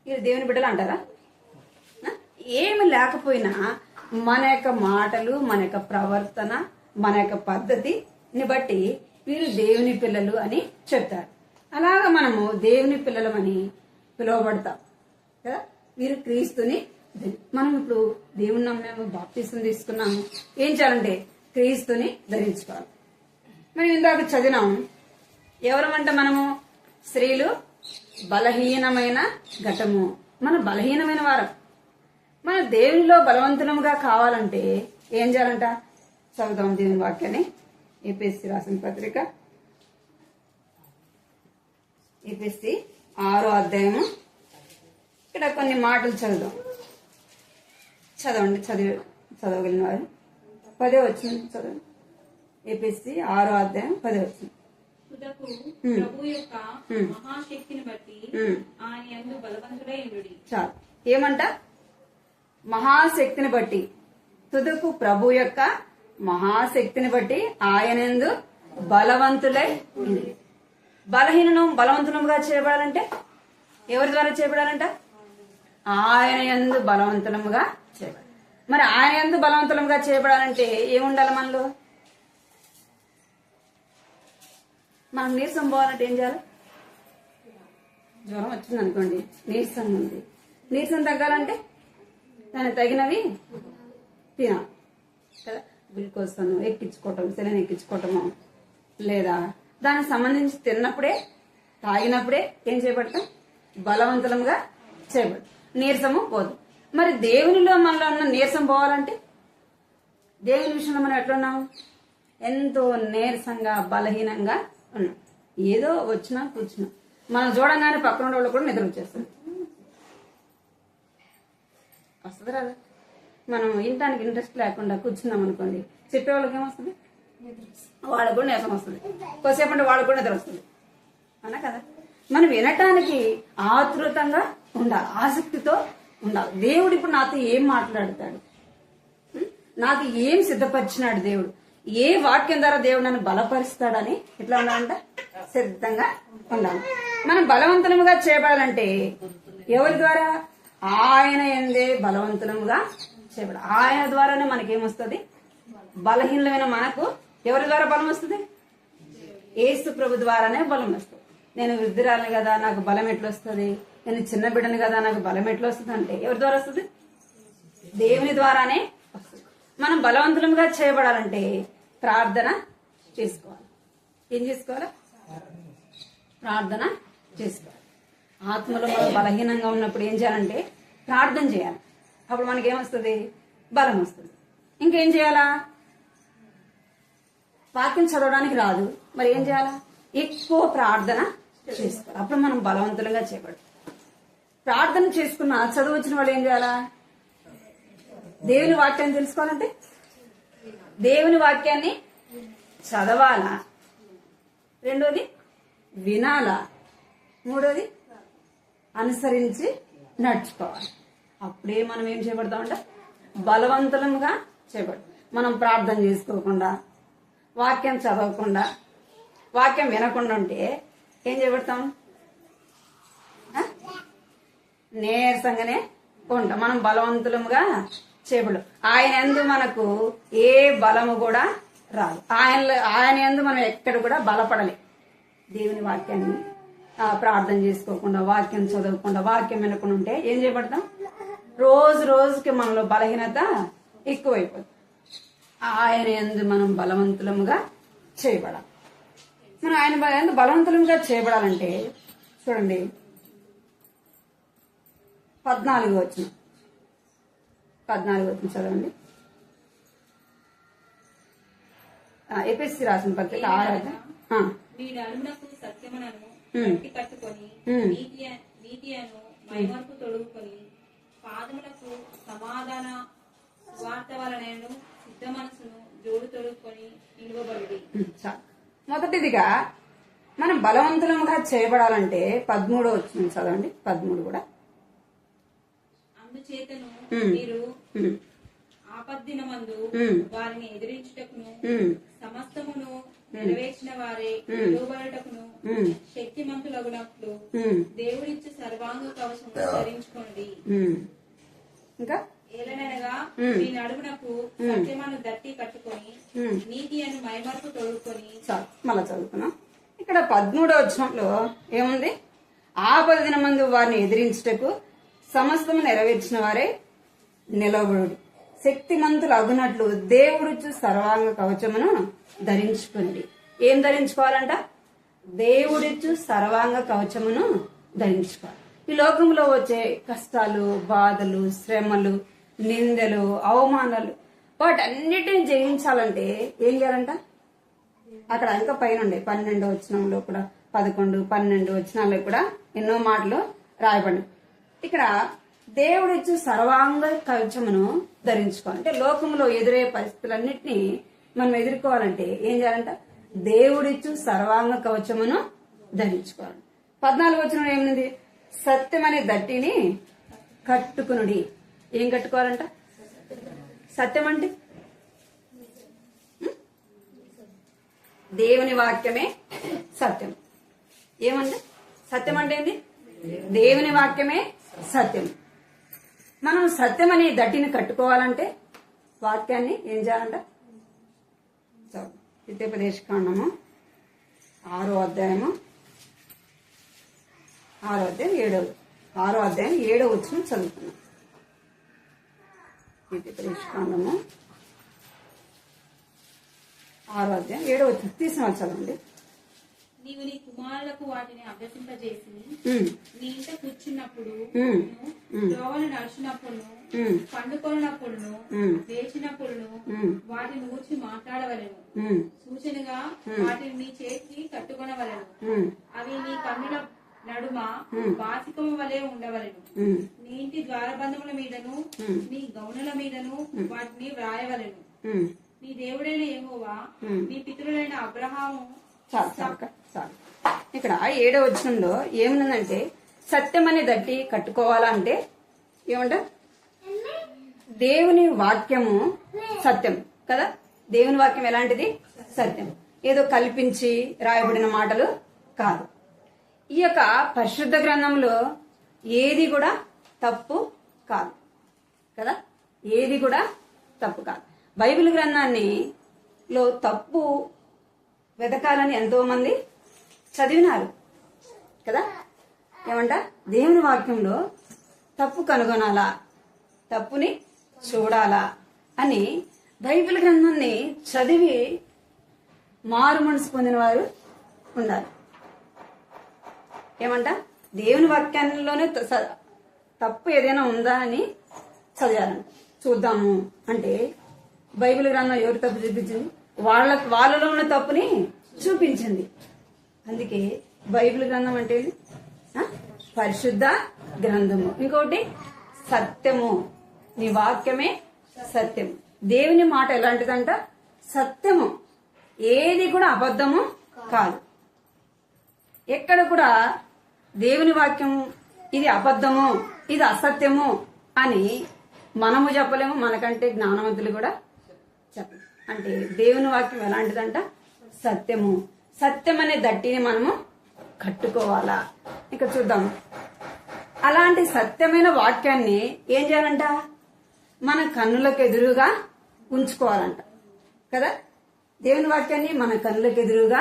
Speaker 1: ఇది దేవుని బిడ్డలు అంటారా? ఏమి లేకపోయినా మన యొక్క మాటలు, మన యొక్క ప్రవర్తన, మన యొక్క పద్ధతిని బట్టి వీరు దేవుని పిల్లలు అని చెప్తారు. అలాగా మనము దేవుని పిల్లలమని పిలువబడతాం కదా. వీరు క్రీస్తుని, మనం ఇప్పుడు దేవుని నమ్మాము, బాప్తిసం తీసుకున్నాము, ఏం చేయాలంటే క్రీస్తుని ధరించుకోవాలి. మనం ఇందాక చదివినాం, ఎవరమంట మనము? స్త్రీలు బలహీనమైన ఘటము. మన బలహీనమైన వారం. మన దేవునిలో బలవంతులముగా కావాలంటే ఏం చేయాలంట? చదువుదాం దేవుని వాక్యాన్ని. ఏపీఎస్సీ రాసిన పత్రిక, ఏపీఎస్సీ 6వ అధ్యాయము. ఇక్కడ కొన్ని మాటలు చదవండి. చదవగలిగిన వారు 10వ వచనం చదవండి. ఏపీఎస్సీ 6వ అధ్యాయం 10వ వచనం.
Speaker 3: ప్రభు యొక్క మహాశక్తిని బట్టి ఆయన యందు బలవంతుడై ఉండుడి.
Speaker 1: చాలు. ఏమంట? మహాశక్తిని బట్టి. తుదకు ప్రభు యొక్క మహాశక్తిని బట్టి ఆయనందు బలవంతులై ఉండుడి. బలహీనను బలవంతులుగా చేయబడాలంటే ఎవరి ద్వారా చేయబడాలంట? ఆయన యందు బలవంతులముగా చేయబడాలి. మరి ఆయన యందు బలవంతులముగా చేయబడాలంటే ఏముండాలి మనలో? మనం నీరసం పోవాలంటే ఏం చేయాలి? జ్వరం వచ్చింది అనుకోండి, నీరసం ఉంది, నీరసం తగ్గాలంటే దానికి తగినవి తినాలి కదా. గ్లూకోజ్ ఎక్కించుకోవటం, సెలైన్ ఎక్కించుకోవటము, లేదా దానికి సంబంధించి తిన్నప్పుడే, తాగినప్పుడే ఏం చేయబడతాం? బలవంతులంగా చేయబడతాం. నీరసము పోదు. మరి దేవునిలో మనలో ఉన్న నీరసం పోవాలంటే, దేవుని విషయంలో మనం ఎట్లున్నాం? ఎంతో నీరసంగా, బలహీనంగా ఉన్నాం. ఏదో వచ్చినా కూర్చున్నాం, మనం చూడంగానే పక్కన వాళ్ళు కూడా నిద్ర వచ్చేస్తుంది. వస్తుంది రాదా? మనం వినటానికి ఇంట్రెస్ట్ లేకుండా కూర్చున్నాం అనుకోండి, చెప్పేవాళ్ళకి ఏమొస్తుంది? వాళ్ళకు కూడా నీరసం వస్తుంది. కొద్దిసేపు అంటే వాళ్ళకు కూడా నిద్ర వస్తుంది, అవునా కదా. మనం వినటానికి ఆతృతంగా ఉండాలి, ఆసక్తితో ఉండాలి. దేవుడు ఇప్పుడు నాతో ఏం మాట్లాడతాడు, నాకు ఏం సిద్ధపరిచినాడు దేవుడు, ఏ వాక్యం ద్వారా దేవుడు నన్ను బలపరుస్తాడని ఎట్లా ఉండాలంట? సిద్ధంగా ఉండాలి. మనం బలవంతులముగా చేయబడాలంటే ఎవరి ద్వారా? ఆయన ఎందే బలవంతులముగా చేయబడాలి. ఆయన ద్వారానే మనకేమొస్తుంది? బలహీనమైన మనకు ఎవరి ద్వారా బలం వస్తుంది? యేసు ప్రభు ద్వారానే బలం వస్తుంది. నేను వృద్ధురాలని కదా, నాకు బలం ఎట్లా వస్తుంది? నేను చిన్న బిడ్డను కదా, నాకు బలం ఎట్లా వస్తుంది అంటే ఎవరి ద్వారా వస్తుంది? దేవుని ద్వారానే వస్తుంది. మనం బలవంతులుగా చేయబడాలంటే ప్రార్థన చేసుకోవాలి. ఏం చేసుకోవాలి? ప్రార్థన చేసుకోవాలి. ఆత్మలో మనం బలహీనంగా ఉన్నప్పుడు ఏం చేయాలంటే ప్రార్థన చేయాలి. అప్పుడు మనకేమొస్తుంది? బలం వస్తుంది. ఇంకేం చేయాలా? వాక్యం చదవడానికి రాదు, మరి ఏం చేయాలా? ఎక్కువ ప్రార్థన చేసుకోవాలి. అప్పుడు మనం బలవంతులుగా చేయబడతాం. ప్రార్థన చేసుకున్న చదువు వచ్చిన వాళ్ళు ఏం చేయాలా? దేవుని వాక్యాన్ని తెలుసుకోవాలంటే దేవుని వాక్యాన్ని చదవాలా, రెండోది వినాలా, మూడోది అనుసరించి నడుచుకోవాలి. అప్పుడే మనం ఏం చేయబడతామంటే బలవంతులంగా చేయబడతాం. మనం ప్రార్థన చేసుకోకుండా, వాక్యం చదవకుండా, వాక్యం వినకుండా ఉంటే ఏం చేయబడతాం? నీరసంగానే ఉంటాం. మనం బలవంతులముగా చేయబడు. ఆయన యందు మనకు ఏ బలము కూడా రాదు. ఆయన యందు మనం ఎక్కడ కూడా బలపడలే. దేవుని వాక్యాన్ని ప్రార్థన చేసుకోకుండా, వాక్యం చదవకుండా, వాక్యం వినకుండా ఉంటే ఏం చేయబడతాం? రోజు రోజుకి మనలో బలహీనత ఎక్కువైపోతుంది. ఆయన యందు మనం బలవంతులముగా చేయబడాలి. మనం ఆయన యందు బలవంతులముగా చేయబడాలంటే చూడండి 14 వచనం చదవండి. ఎఫెసీ రాసిన పత్రిక 6
Speaker 3: మీ నడుమునకు సత్యమునను గట్టి కట్టుకొని నీతియను మైమరుపు తొడుగుకొని పాదములకు సమాధాన సువార్త వలనను సిద్ధ మనసును జోడు తొడుగుకొని నిలువబడి.
Speaker 1: మొదటిదిగా మనం బలవంతులంగా చేయబడాలంటే 13 వచనం చదవండి. 13 కూడా.
Speaker 3: అందుచేతను మీరు ఆపద్దినమందు వారిని ఎదిరించుటకును సమస్తమును నెరవేర్చిన వారే నిలువబడుటకును శక్తిమంతులగునట్లు దేవుడిచ్చే సర్వాంగ కవచము ధరించుకోండి.
Speaker 1: ఇంకా
Speaker 3: ఏలనగా మీ నడుమునకు సత్యమును దట్టి కట్టుకొని నీతి అను మైమరుపు తొడుగుకొని.
Speaker 1: మళ్ళా చదువుకున్నాం. ఇక్కడ 13వ వచనంలో ఏముంది? ఆపదినమందు వారిని ఎదిరించుటకు సమస్తము నెరవేర్చిన వారే నిలవబడు, శక్తిమంతులు అగునట్లు దేవుడిచ్చు సర్వాంగ కవచమును ధరించుకోండి. ఏం ధరించుకోవాలంట? దేవుడిచ్చు సర్వాంగ కవచమును ధరించుకోవాలి. ఈ లోకంలో వచ్చే కష్టాలు, బాధలు, శ్రమలు, నిందలు, అవమానాలు వాటన్నిటిని జయించాలంటే ఏం చేయాలంట? అక్కడ ఇంకా పైన ఉండే 12వ వచనంలో కూడా 11, 12 వచనాల్లో కూడా ఎన్నో మాటలు రాయబడి. ఇక్కడ దేవుడిచ్చు సర్వాంగ కవచమును ధరించుకోవాలి. అంటే లోకంలో ఎదురే పరిస్థితులన్నిటినీ మనం ఎదుర్కోవాలంటే ఏం చేయాలంట? దేవుడిచ్చు సర్వాంగ కవచమును ధరించుకోవాలి. 14వ వచనం ఏముంది? సత్యమనే దట్టిని కట్టుకునుడి. ఏం కట్టుకోవాలంట? సత్యం అంటే దేవుని వాక్యమే సత్యం. ఏమంటే సత్యం అంటే ఏంది? దేవుని వాక్యమే సత్యం. మనం సత్యం అనే దట్టిని కట్టుకోవాలంటే వాక్యాన్ని ఏం చేయాలంట? ద్వితీయోపదేశకాండము 6వ అధ్యాయం 7వ వచనం చదువుతున్నాం. ద్వితీయోపదేశకాండము 6వ అధ్యాయం 7వ వచనం తీసుకుని చదవండి.
Speaker 3: నీవు నీ కుమారులకు వాటిని అభ్యసింపజేసి నీ ఇంట కూర్చున్నప్పుడు, త్రోవను నడిచినప్పుడు, పండుకొన్నప్పుడు, వేచినప్పుడు వాటిని ఊర్చి మాట్లాడవలెను. సూచనగా వాటిని నీ చేతికి కట్టుకొనవలెను. అవి నీ కన్నుల నడుమ బాసికము వలె ఉండవలెను. నీ ఇంటి ద్వారబంధముల మీదను నీ గౌనుల మీదను వాటిని వ్రాయవలెను. నీ దేవుడైన యెహోవా నీ పితరులైన అబ్రహాము.
Speaker 1: చాలు. ఇక్కడ 7వ వచనంలో ఏముందంటే సత్యం అనే దట్టి కట్టుకోవాలంటే ఏమంట? దేవుని వాక్యము సత్యం కదా. దేవుని వాక్యం ఎలాంటిది? సత్యం. ఏదో కల్పించి రాయబడిన మాటలు కాదు. ఈ యొక్క పరిశుద్ధ గ్రంథంలో ఏది కూడా తప్పు కాదు కదా. ఏది కూడా తప్పు కాదు. బైబిల్ గ్రంథాన్ని లో తప్పు వెతకాలని ఎంతో మంది చదివినారు కదా. ఏమంట? దేవుని వాక్యంలో తప్పు కనుగొనాలా, తప్పుని చూడాలా అని బైబిల్ గ్రంథాన్ని చదివి మారు మనసు పొందిన వారు ఉండాలి. ఏమంట? దేవుని వాక్యంలోనే తప్పు ఏదైనా ఉందా అని చదివారంట. చూద్దాము అంటే బైబిల్ గ్రంథం ఎవరు తప్పు చూపించింది? వాళ్ళలో ఉన్న తప్పుని చూపించింది. అందుకే బైబిల్ గ్రంథం అంటే పరిశుద్ధ గ్రంథము. ఇంకోటి సత్యము. నీ వాక్యమే సత్యము. దేవుని మాట ఎలాంటిదంట? సత్యము. ఏది కూడా అబద్ధము కాదు. ఎక్కడ కూడా దేవుని వాక్యం ఇది అబద్ధము, ఇది అసత్యము అని మనము చెప్పలేము, మనకంటే జ్ఞానవంతులు కూడా చెప్పలేము. అంటే దేవుని వాక్యం ఎలాంటిదంట? సత్యము. సత్యం అనే దట్టిని మనము కట్టుకోవాలా. ఇక చూద్దాం. అలాంటి సత్యమైన వాక్యాన్ని ఏం చేయాలంట? మన కన్నులకు ఎదురుగా ఉంచుకోవాలంట కదా. దేవుని వాక్యాన్ని మన కన్నులకు ఎదురుగా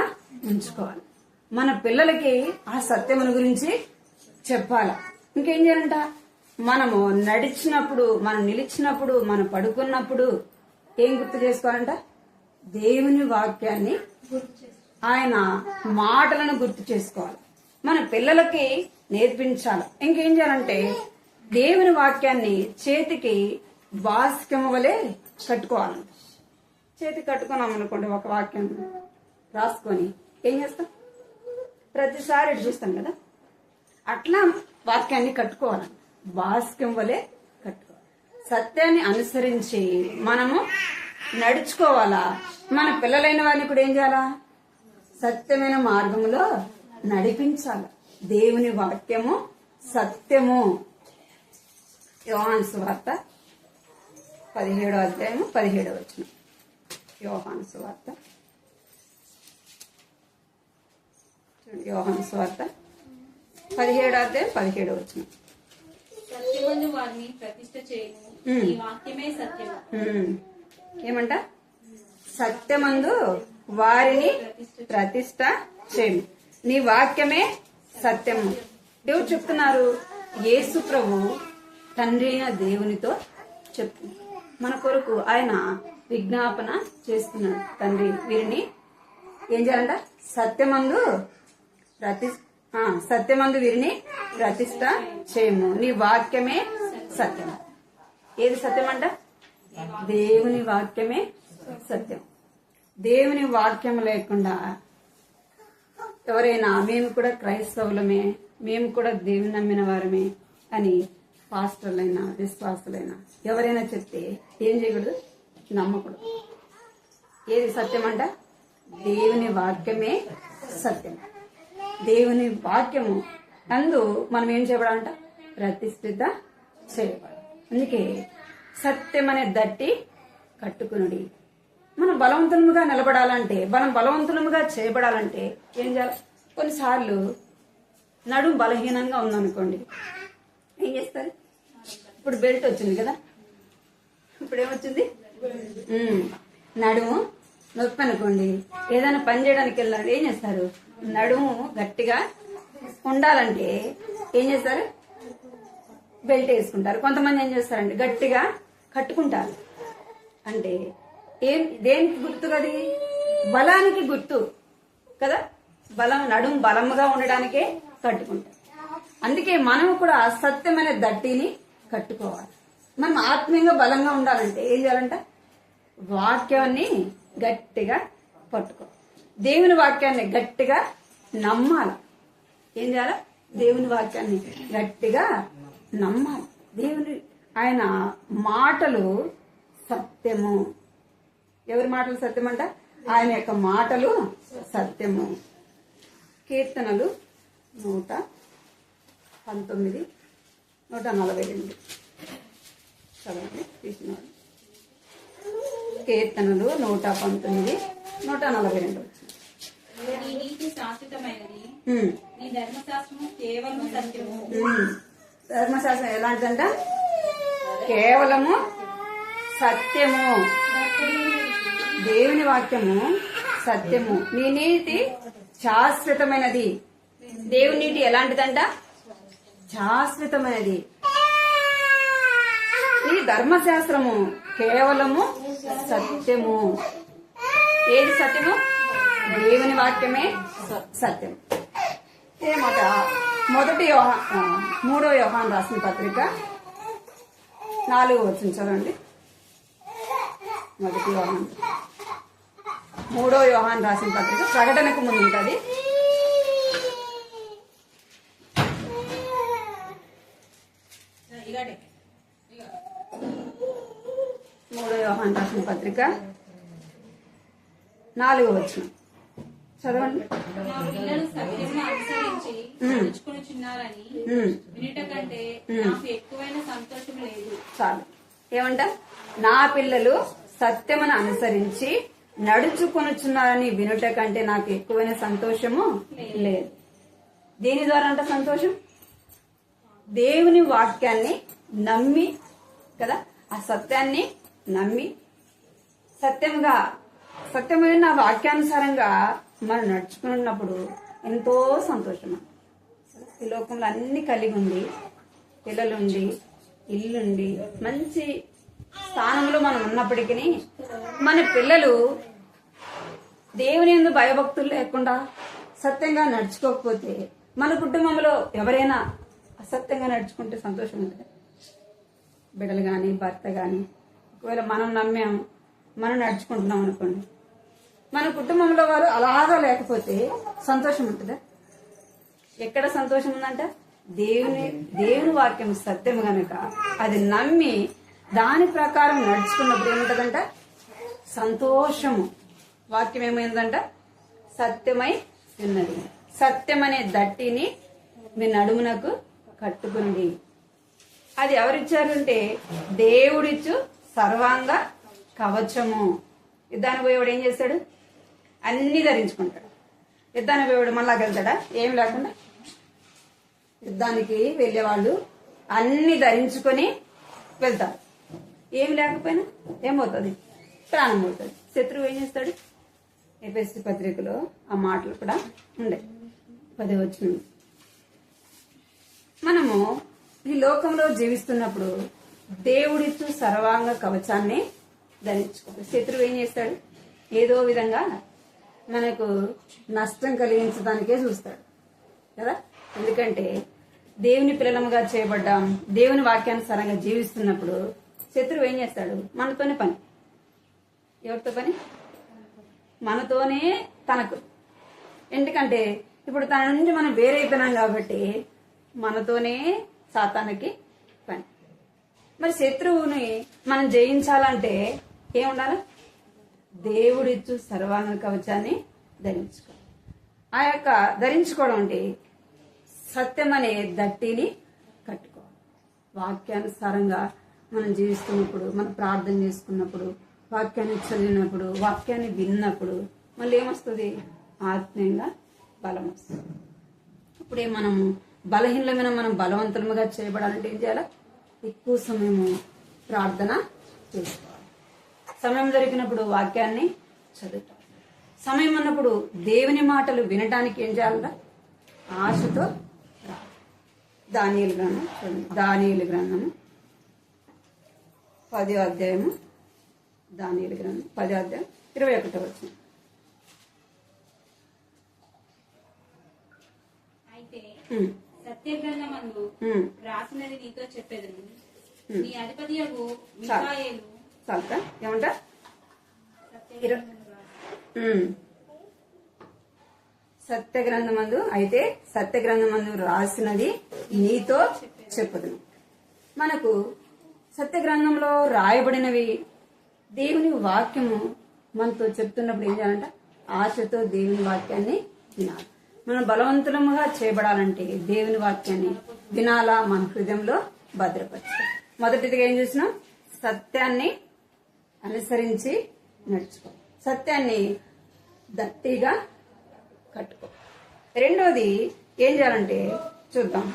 Speaker 1: ఉంచుకోవాలి. మన పిల్లలకి ఆ సత్యమును గురించి చెప్పాలి. ఇంకేం చేయాలంట? మనము నడిచినప్పుడు, మనం నిలిచినప్పుడు, మనం పడుకున్నప్పుడు ఏం గుర్తు చేసుకోవాలంట? దేవుని వాక్యాన్ని, ఆయన మాటలను గుర్తు చేసుకోవాలి. మన పిల్లలకి నేర్పించాలి. ఇంకేం చేయాలంటే దేవుని వాక్యాన్ని చేతికి బాస్కము వలె కట్టుకోవాలంట. చేతికి కట్టుకున్నాం అనుకోండి, ఒక వాక్యం రాసుకొని ఏం చేస్తాం? ప్రతిసారి ఇటు చూస్తాం కదా, అట్లా వాక్యాన్ని కట్టుకోవాలంట. బాస్కం వలె కట్టుకోవాలి. సత్యాన్ని అనుసరించి మనము నడుచుకోవాలా. మన పిల్లలైన వారిని కూడా ఏం చేయాలా? సత్యమైన మార్గంలో నడిపించాలి. దేవుని వాక్యము సత్యము. యోహాను సువార్త 17వ అధ్యాయము 17వ వచనం. యోహాను సువార్త 17వ అధ్యాయం 17వ వచనం.
Speaker 3: సత్యమందు వారిని ప్రతిష్ఠ చేయను, ఈ వాక్యమే సత్యము.
Speaker 1: ఏమంట? సత్యమందు వారిని ప్రతిష్ఠ చేయము, నీ వాక్యమే సత్యము. దేవుడు చెప్తున్నారు. యేసు ప్రభు తండ్రి అయిన దేవునితో చెప్తున్నారు. మన కొరకు ఆయన విజ్ఞాపన చేస్తున్నాడు. తండ్రి, వీరిని ఏం చేయాలంట? సత్యమందు వీరిని ప్రతిష్ఠ చేయము, నీ వాక్యమే సత్యం. ఏది సత్యం అంట? దేవుని వాక్యమే సత్యం. దేవుని వాక్యం లేకుండా ఎవరైనా మేము కూడా క్రైస్తవులమే, మేము కూడా దేవుని నమ్మిన వారమే అని పాస్టర్లైనా విశ్వాసులైనా ఎవరైనా చెప్తే ఏం చేయకూడదు? నమ్మకూడదు. ఏది సత్యం అంట? దేవుని వాక్యమే సత్యం. దేవుని వాక్యము అందు మనం ఏం చేయబడాలంట? ప్రతిష్ఠిత చేయబడాలి. అందుకే సత్యం అనే దట్టి కట్టుకునుడి. మనం బలవంతులుగా నిలబడాలంటే, బలవంతులుగా చేయబడాలంటే ఏం చేయాలి? కొన్నిసార్లు నడుము బలహీనంగా ఉందనుకోండి, ఏం చేస్తారు? ఇప్పుడు బెల్ట్ వచ్చింది కదా, ఇప్పుడు ఏమొచ్చింది? నడుము నొప్పి అనుకోండి, ఏదైనా పని చేయడానికి వెళ్ళాలి, ఏం చేస్తారు? నడుము గట్టిగా ఉండాలంటే ఏం చేస్తారు? బెల్ట్ వేసుకుంటారు. కొంతమంది ఏం చేస్తారంటే గట్టిగా కట్టుకుంటారు. అంటే దేనికి గుర్తు? కది బలానికి గుర్తు కదా. నడుము బలంగా ఉండడానికే కట్టుకుంటారు. అందుకే మనం కూడా సత్యమైన దట్టిని కట్టుకోవాలి. మనం ఆత్మీయంగా బలంగా ఉండాలంటే ఏం చేయాలంట? వాక్యాన్ని గట్టిగా పట్టుకోవాలి. దేవుని వాక్యాన్ని గట్టిగా నమ్మాలి. ఏం చేయాలి? దేవుని వాక్యాన్ని గట్టిగా నమ్మాలి. ఆయన మాటలు సత్యము. ఎవరి మాటలు సత్యమంట? ఆయన యొక్క మాటలు సత్యము. కీర్తనలు 119, 142 చదవండి తీసినాడు. కీర్తనలు 119, 142.
Speaker 3: నీ నీతి శాశ్వతమైనది, నీ ధర్మశాస్త్రము కేవలము సత్యము.
Speaker 1: ధర్మశాస్త్రం ఎలాంటిదంట? కేవలము సత్యము. దేవుని వాక్యము సత్యము. నీ నీతి శాశ్వతమైనది. దేవుని నీతి ఎలాంటిదంట? శాశ్వతమైనది. ఈ ధర్మశాస్త్రము కేవలము సత్యము. ఏది సత్యము? దేవుని వాక్యమే సత్యం. ఏమాట? 3వ యోహాను రాసిన పత్రిక 4వ వచనం చదవండి. 3వ యోహాను రాసిన పత్రిక ప్రకటనకు ముందు ఉంటుంది. 3వ యోహాను రాసిన పత్రిక 4వ వచనం చదవండి.
Speaker 3: మా పిల్లలు సత్యమును అనుసరించి నడుచుకొనుచున్నారని వినుట కంటే నాకు ఎక్కువైన సంతోషం లేదు.
Speaker 1: చాలు. ఏమంట? నా పిల్లలు సత్యమును అనుసరించి నడుచుకొనుచున్నారని వినుట కంటే నాకు ఎక్కువైన సంతోషము లేదు. దేని ద్వారా అంట సంతోషం? దేవుని వాక్యాన్ని నమ్మి కదా, ఆ సత్యాన్ని నమ్మి సత్యమైన వాక్యానుసారంగా మనం నడుచుకున్నప్పుడు ఎంతో సంతోషం. ఈ లోకంలో అన్ని కలిగి ఉంది, పిల్లలుండి, ఇల్లుండి, మంచి స్థానంలో మనం ఉన్నప్పటికీ మన పిల్లలు దేవుని యందు భయభక్తులు లేకుండా సత్యంగా నడుచుకోకపోతే, మన కుటుంబంలో ఎవరైనా అసత్యంగా నడుచుకుంటే సంతోషం ఉంటుంది. బిడ్డలు కానీ భర్త కానీ ఒకవేళ మనం నమ్మాము, మనం నడుచుకుంటున్నాం అనుకోండి, మన కుటుంబంలో వారు అలాగా లేకపోతే సంతోషం ఉంటుందా? ఎక్కడ సంతోషం ఉందంట? దేవుని వాక్యం సత్యం గనక అది నమ్మి దాని ప్రకారం నడుచుకున్నప్పుడు ఏముంటదంట? సంతోషము. వాక్యం ఏమైందంట? సత్యమై ఉన్నది. సత్యం అనే దట్టిని మీ నడుమునకు కట్టుకుని. అది ఎవరిచ్చారంటే దేవుడిచ్చు సర్వాంగ కవచము. యుద్ధానికి పోయేవాడు ఏం చేస్తాడు? అన్ని ధరించుకుంటాడు. యుద్ధానికి పోయేవాడు మళ్ళా వెళ్తాడా? ఏం లేకుండా. యుద్ధానికి వెళ్ళేవాళ్ళు అన్ని ధరించుకొని వెళ్తారు. ఏమి లేకపోయినా ఏమవుతుంది? ప్రాణం అవుతుంది. శత్రువు ఏం చేస్తాడు? ఎఫెసీ పత్రికలో ఆ మాటలు కూడా ఉండే 10వ వచనం. మనము ఈ లోకంలో జీవిస్తున్నప్పుడు దేవుడిచ్చు సర్వాంగ కవచాన్ని ధరించుకోవాలి. శత్రువు ఏం చేస్తాడు? ఏదో విధంగా మనకు నష్టం కలిగించడానికే చూస్తాడు కదా. ఎందుకంటే దేవుని పిల్లలముగా చేయబడ్డాం, దేవుని వాక్యానుసారంగా జీవిస్తున్నప్పుడు శత్రువు ఏం చేస్తాడు? మనతోనే పని. ఎవరితో పని? మనతోనే తనకు. ఎందుకంటే ఇప్పుడు తన నుంచి మనం వేరైపోయినాం కాబట్టి మనతోనే సాతానికి పని. మరి శత్రువుని మనం జయించాలంటే ఏముండాలి? దేవుడిచ్చు సర్వాంగ కవచాన్ని ధరించుకోవాలి. ఆ యొక్క ధరించుకోవడం అంటే సత్యం అనే దట్టిని కట్టుకోవాలి. వాక్యానుసారంగా మనం జీవిస్తున్నప్పుడు, మనం ప్రార్థన చేసుకున్నప్పుడు, వాక్యాన్ని చదివినప్పుడు, వాక్యాన్ని విన్నప్పుడు మళ్ళీ ఏమొస్తుంది? ఆత్మీయంగా బలం వస్తుంది. ఇప్పుడే మనము బలహీనమైన మనం బలవంతులుగా చేయబడాలంటే ఏం చేయాలి? ఎక్కువ సమయము ప్రార్థన చేసుకోవాలి. సమయం దొరికినప్పుడు వాక్యాన్ని చదువుతాం. సమయం అన్నప్పుడు దేవుని మాటలు వినడానికి ఏం చేయాలంట? ఆశతో దానియేలు గ్రంథము 10వ అధ్యాయము, దానియేలు గ్రంథం 10వ అధ్యాయం 21వ వచనం.
Speaker 3: అయితే సత్య గ్రంథమందు రాసినది నీతో చెప్పేదని నీ అధిపతియగు మిఖాయేలు.
Speaker 1: చాలుతా? ఏమంట? సత్య గ్రంథమందు, అయితే సత్య గ్రంథమందు రాసినది నీతో చెప్పదును. మనకు సత్య గ్రంథంలో రాయబడినవి దేవుని వాక్యము మనతో చెప్తున్నప్పుడు ఏం చేయాలంట? ఆశతో దేవుని వాక్యాన్ని వినాలి. మనం బలవంతులముగా చేయబడాలంటే దేవుని వాక్యాన్ని వినాలా, మన హృదయంలో భద్రపరచాలి. మొదటిదిగా ఏం చూసినాం? సత్యాన్ని అనుసరించి నడుచుకో, సత్యాన్ని దట్టిగా కట్టుకో. రెండోది ఏం చేయాలంటే చూద్దాం.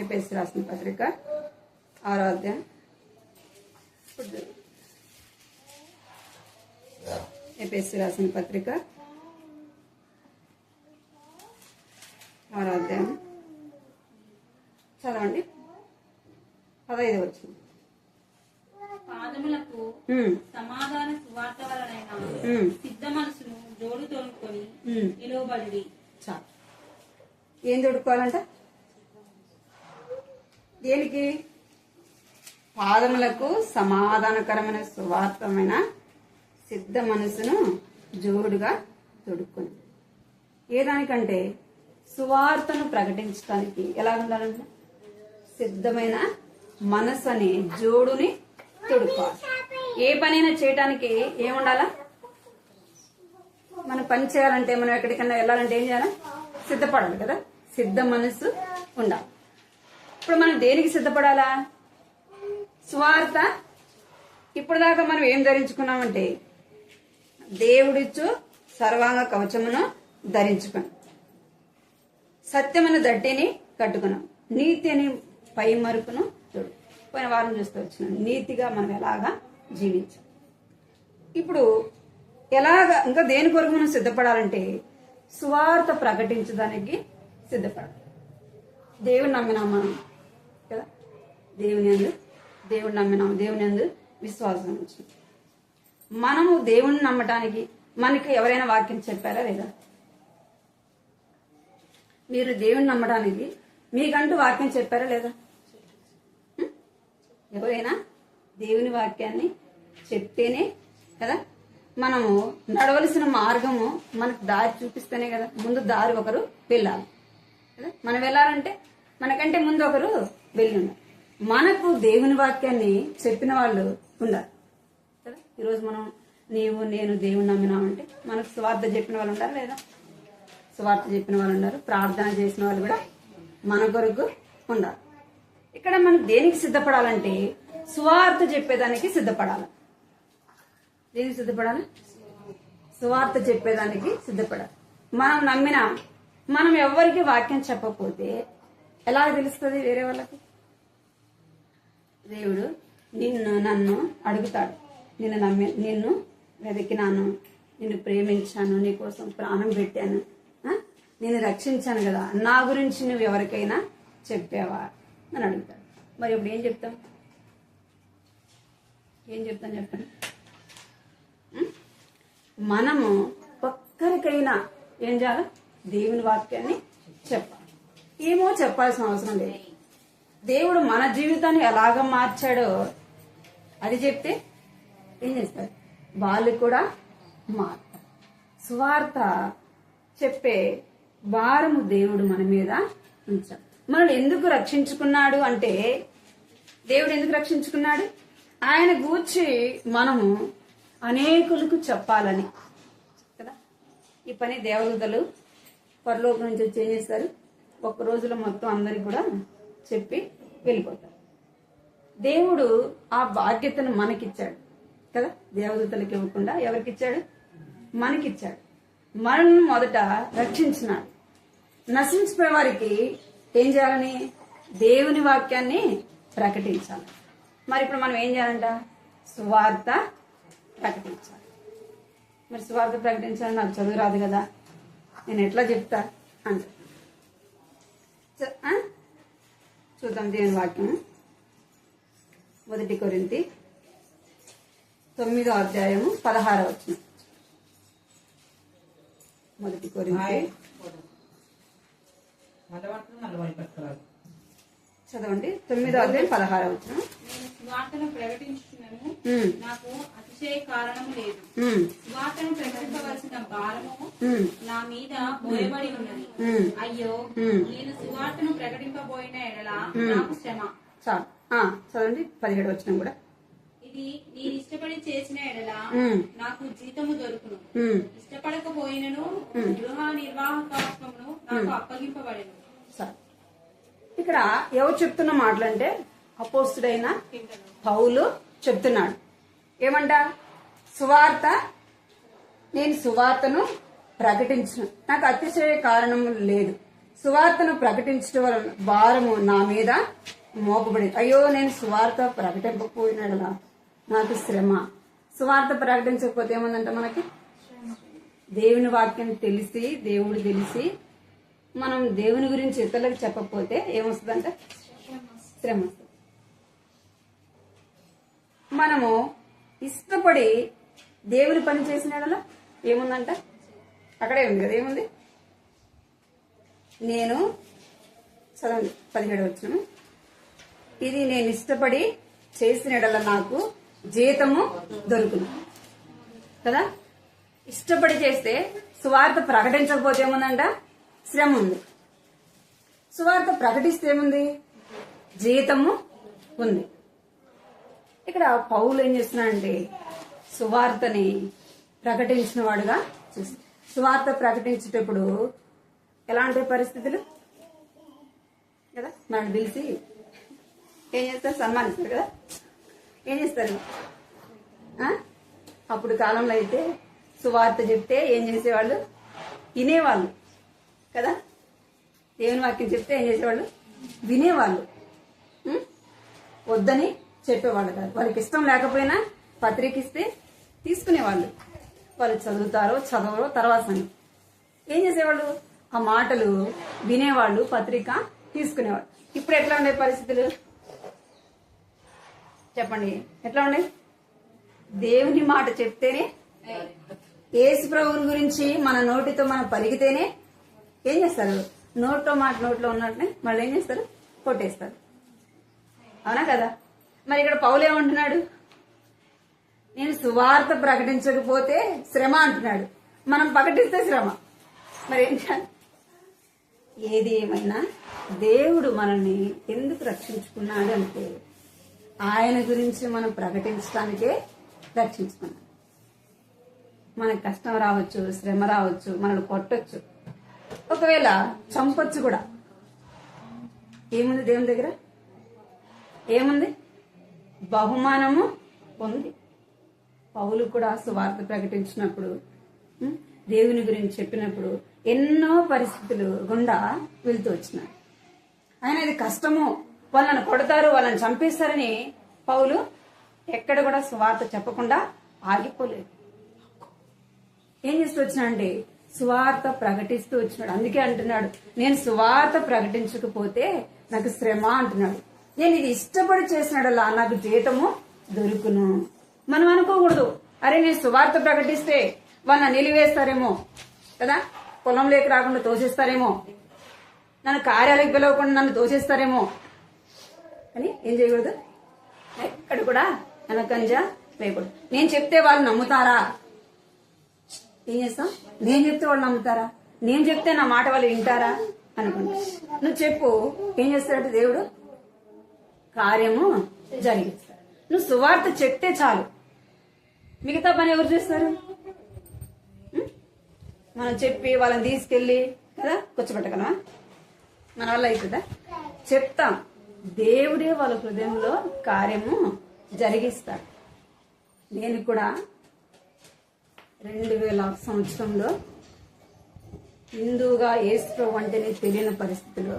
Speaker 1: ఎఫెసీ రాసిన పత్రిక 6వ అధ్యాయం, ఎఫెసీ రాసిన పత్రిక 6వ అధ్యాయం చదవండి. 15వ వచనం.
Speaker 3: పాదములకు సమాధాన సువార్త వలనైన సిద్ధ మనసును జోడు తోలుకొని నిలువబడి.
Speaker 1: చాలు. ఏం తోడుకోవాలంట? దేనికి? పాదములకు సమాధానకరమైన సువార్తమైన సిద్ధ మనసును జోడుగా తొడుక్కొని. ఏ దానికంటే? సువార్తను ప్రకటించడానికి ఎలా ఉండాలంట? సిద్ధమైన మనసు అనే జోడుని తొడుక్కోవాలి. ఏ పనైనా చేయటానికి ఏముండాలా? మనం పని చేయాలంటే, మనం ఎక్కడికన్నా వెళ్ళాలంటే ఏం చేయాలి? సిద్ధపడాలి కదా. సిద్ధ మనసు ఉండాలి. ఇప్పుడు మనం దేనికి సిద్ధపడాలా? సువార్త. ఇప్పుడు దాకా మనం ఏం ధరించుకున్నామంటే దేవుడిచ్చు సర్వాంగ కవచమును ధరించుకున్నాం, సత్యమైన దట్టిని కట్టుకున్నాం, నీతి అని పై మరుపును చూడు. పోయిన వారం చూస్తూ వచ్చినాం నీతిగా మనం ఎలాగా జీవించాం. ఇప్పుడు ఎలాగా ఇంకా దేని కొరకు మనం సిద్ధపడాలంటే సువార్త ప్రకటించడానికి సిద్ధపడాలి. దేవుని నమ్మినాం మనం కదా, దేవుని నమ్మినాం, దేవుని యందు విశ్వాసం ఉంచాం. మనము దేవుణ్ణి నమ్మటానికి మనకి ఎవరైనా వాక్యం చెప్పారా లేదా? మీరు దేవుణ్ణి నమ్మడానికి మీకంటూ వాక్యం చెప్పారా లేదా? ఎవరైనా దేవుని వాక్యాన్ని చెప్తేనే కదా మనము నడవలసిన మార్గము మనకు దారి చూపిస్తేనే కదా. ముందు దారి ఒకరు వెళ్ళాలి కదా. మనం వెళ్ళాలంటే మనకంటే ముందు ఒకరు వెళ్ళి ఉండాలి. మనకు దేవుని వాక్యాన్ని చెప్పిన వాళ్ళు ఉండాలి కదా. ఈరోజు మనం నీవు నేను దేవుని నమ్మినామంటే మనకు స్వార్థ చెప్పిన వాళ్ళు ఉండాలి లేదా? స్వార్థ చెప్పిన వాళ్ళు ఉన్నారు. ప్రార్థన చేసిన వాళ్ళు కూడా మన కొరకు ఉండాలి. ఇక్కడ మనం దేనికి సిద్ధపడాలంటే సువార్త చెప్పేదానికి సిద్ధపడాలి. దేనికి సిద్ధపడాలి? సువార్త చెప్పేదానికి సిద్ధపడాలి. మనం నమ్మిన మనం ఎవరికి వాక్యం చెప్పకపోతే ఎలా తెలుస్తుంది వేరే వాళ్ళకి? దేవుడు నన్ను అడుగుతాడు, నిన్ను వెతికినాను, నిన్ను ప్రేమించాను, నీ కోసం ప్రాణం పెట్టాను, నేను రక్షించాను కదా, నా గురించి నువ్వు ఎవరికైనా చెప్పావా అని అడుగుతాడు. మరి ఇప్పుడు ఏం చెప్తాం? చెప్పండి. మనము ఒక్కరికైనా ఏం చేయాలి? దేవుని వాక్యాన్ని చెప్పాలి. ఏమో చెప్పాల్సిన అవసరం లేదు. దేవుడు మన జీవితాన్ని ఎలాగ మార్చాడో అది చెప్తే ఏం చేస్తారు? వాళ్ళు కూడా మారుతారు. సువార్త చెప్పే భారము దేవుడు మన మీద ఉంచాడు. మనల్ని ఎందుకు రక్షించుకున్నాడు అంటే, దేవుడు ఎందుకు రక్షించుకున్నాడు? ఆయన గూర్చి మనము అనేకులకు చెప్పాలని కదా. ఈ పని దేవదూతలు పరలోకం నుంచి వచ్చి ఏం చేస్తారు? ఒక్క రోజులో మొత్తం అందరికి కూడా చెప్పి వెళ్ళిపోతారు. దేవుడు ఆ బాధ్యతను మనకిచ్చాడు కదా. దేవదూతలకు ఇవ్వకుండా ఎవరికిచ్చాడు? మనకిచ్చాడు. మనల్ని మొదట రక్షించినాడు. నశించిపోయే వారికి ఏం చేయాలని? దేవుని వాక్యాన్ని ప్రకటించాలి. మరి ఇప్పుడు మనం ఏం చేయాలంట? సువార్త ప్రకటించాలి. మరి సువార్త ప్రకటించాలని నాకు చదువు రాదు కదా, నేను ఎట్లా చెప్తా అంట. చూద్దాం దేవుని వాక్యం. 1 కొరింథీ 9వ అధ్యాయము 16వ వచనం. 1 కొరింథీ చదవండి. 9వ అధ్యాయం 16వ వచనం.
Speaker 3: నేను సువార్తను ప్రకటించుచున్నాను, నాకు అతిశయ కారణము లేదు. సువార్తను ప్రకటించవలసిన భారము నా మీద మోయబడి ఉన్నది. అయ్యో, నేను సువార్తను ప్రకటింపబోయిన ఎడల నాకు శ్రమ.
Speaker 1: చాలు. చదవండి 17వ వచనం కూడా.
Speaker 3: ఇది నేను ఇష్టపడి చేసిన ఎడల నాకు జీతము దొరుకును. ఇష్టపడకపోయినను గృహ నిర్వాహకత్వమును నాకు అప్పగింపబడెను.
Speaker 1: ఇక్కడ ఎవరు చెప్తున్న మాటలంటే అపోస్తుడైన పౌలు చెప్తున్నాడు. ఏమంట? సువార్త, నేను సువార్తను ప్రకటించిన, నాకు అతిశయ కారణం లేదు. సువార్తను ప్రకటించడం వలన భారము నా మీద మోపబడింది. అయ్యో, నేను సువార్త ప్రకటింపకపోయినలా నాకు శ్రమ. సువార్త ప్రకటించకపోతే ఏముందంట? మనకి దేవుని వాక్యం తెలిసి, దేవుడు తెలిసి మనం దేవుని గురించి ఇతరులకు చెప్పకపోతే ఏమొస్తుందంట? శ్రమ వస్తుంది. మనము ఇష్టపడి దేవుని పని చేసినాడలా ఏముందంట? అక్కడే ఉంది కదా. ఏముంది? నేను చదవండి 17వ వచనం. ఇది నేను ఇష్టపడి చేసినడలా నాకు జీతము దొరుకును కదా. ఇష్టపడి చేస్తే, సువార్త ప్రకటించకపోతే ఏముందంట? శ్రమ ఉంది. సువార్త ప్రకటిస్తే ఏముంది? జీతము ఉంది. ఇక్కడ పౌలు ఏం చేస్తున్నాడంటే సువార్తని ప్రకటించిన వాడుగా చూస్తాడు. సువార్త ప్రకటించేటప్పుడు ఎలాంటి పరిస్థితులు కదా, మనం పిలిచి ఏం చేస్తారు, సన్మానిస్తారు కదా, ఏం చేస్తారు. అప్పుడు కాలంలో అయితే సువార్త చెప్తే ఏం చేసేవాళ్ళు, వినేవాళ్ళు కదా. దేవుని వాక్యం చెప్తే ఏం చేసేవాళ్ళు, వినేవాళ్ళు. వద్దని చెప్పేవాళ్ళు కాదు. వాళ్ళకి ఇష్టం లేకపోయినా పత్రిక ఇస్తే తీసుకునేవాళ్ళు. వాళ్ళు చదువుతారో చదవరో తర్వాత సంగతి. ఏం చేసేవాళ్ళు, ఆ మాటలు వినేవాళ్ళు, పత్రిక తీసుకునేవాళ్ళు. ఇప్పుడు ఎట్లా ఉండే పరిస్థితులు చెప్పండి, ఎట్లా ఉండే? దేవుని మాట చెప్తేనే, యేసు ప్రభువుని గురించి మన నోటితో మనం పలికితేనే ఏం చేస్తారు, నోట్లో మాట నోట్లో ఉన్నట్టునే మళ్ళీ ఏం చేస్తారు, కొట్టేస్తారు. అవునా కదా. మరి ఇక్కడ పౌలు ఏమంటున్నాడు, నేను సువార్త ప్రకటించకపోతే శ్రమ అంటున్నాడు. మనం ప్రకటిస్తే శ్రమ. మరి ఏం చేయాలి? ఏది ఏమైనా దేవుడు మనల్ని ఎందుకు రక్షించుకున్నాడు అంటే ఆయన గురించి మనం ప్రకటించడానికే రక్షించుకున్నాడు. మనకు కష్టం రావచ్చు, శ్రమ రావచ్చు, మనల్ని కొట్టొచ్చు, ఒకవేళ చంపొచ్చు కూడా. ఏముంది దేవుని దగ్గర? ఏముంది? బహుమానము ఉంది. పౌలు కూడా సువార్త ప్రకటించినప్పుడు, దేవుని గురించి చెప్పినప్పుడు ఎన్నో పరిస్థితులు గుండా వెళ్తూ వచ్చినాడు. ఆయన ఇది కష్టము, వాళ్ళని కొడతారు, వాళ్ళని చంపేస్తారని పౌలు ఎక్కడ కూడా సువార్త చెప్పకుండా ఆగిపోలేదు. ఏం చేస్తూ వచ్చినాడంటే సువార్త ప్రకటిస్తూ వచ్చినాడు. అందుకే అంటున్నాడు, నేను సువార్త ప్రకటించకపోతే నాకు శ్రమ అంటున్నాడు. నేను ఇది ఇష్టపడి చేసినాడల్లా నాకు జీతము దొరుకును. మనం అనుకోకూడదు, అరే నేను సువార్త ప్రకటిస్తే వాళ్ళని నిలివేస్తారేమో కదా, పొలంలోకి రాకుండా తోసేస్తారేమో, నన్ను కార్యాలయం పిలవకుండా నన్ను తోసేస్తారేమో అని ఏం చేయకూడదు. ఎక్కడ కూడా వెనకంజ వేయకూడదు. నేను చెప్తే వాళ్ళు నమ్ముతారా? ఏం చేస్తాం? నేను చెప్తే వాళ్ళు నమ్ముతారా? నేను చెప్తే నా మాట వాళ్ళు వింటారా అనుకుంటా. నువ్వు చెప్పు, ఏం చేస్తాడంటే దేవుడు కార్యము జరిగిస్తాడు. నువ్వు సువార్త చెప్తే చాలు, మిగతా పని ఎవరు చేస్తారు? మనం చెప్పి వాళ్ళని తీసుకెళ్ళి కదా కూర్చోబెట్టగలమా? మన వల్ల అవుతుందా? చెప్తాం, దేవుడే వాళ్ళ హృదయంలో కార్యము జరిగిస్తాడు. నేను కూడా 2000 సంవత్సరంలో హిందూగా యేసు ప్రభు అంటేనే తెలియని పరిస్థితిలో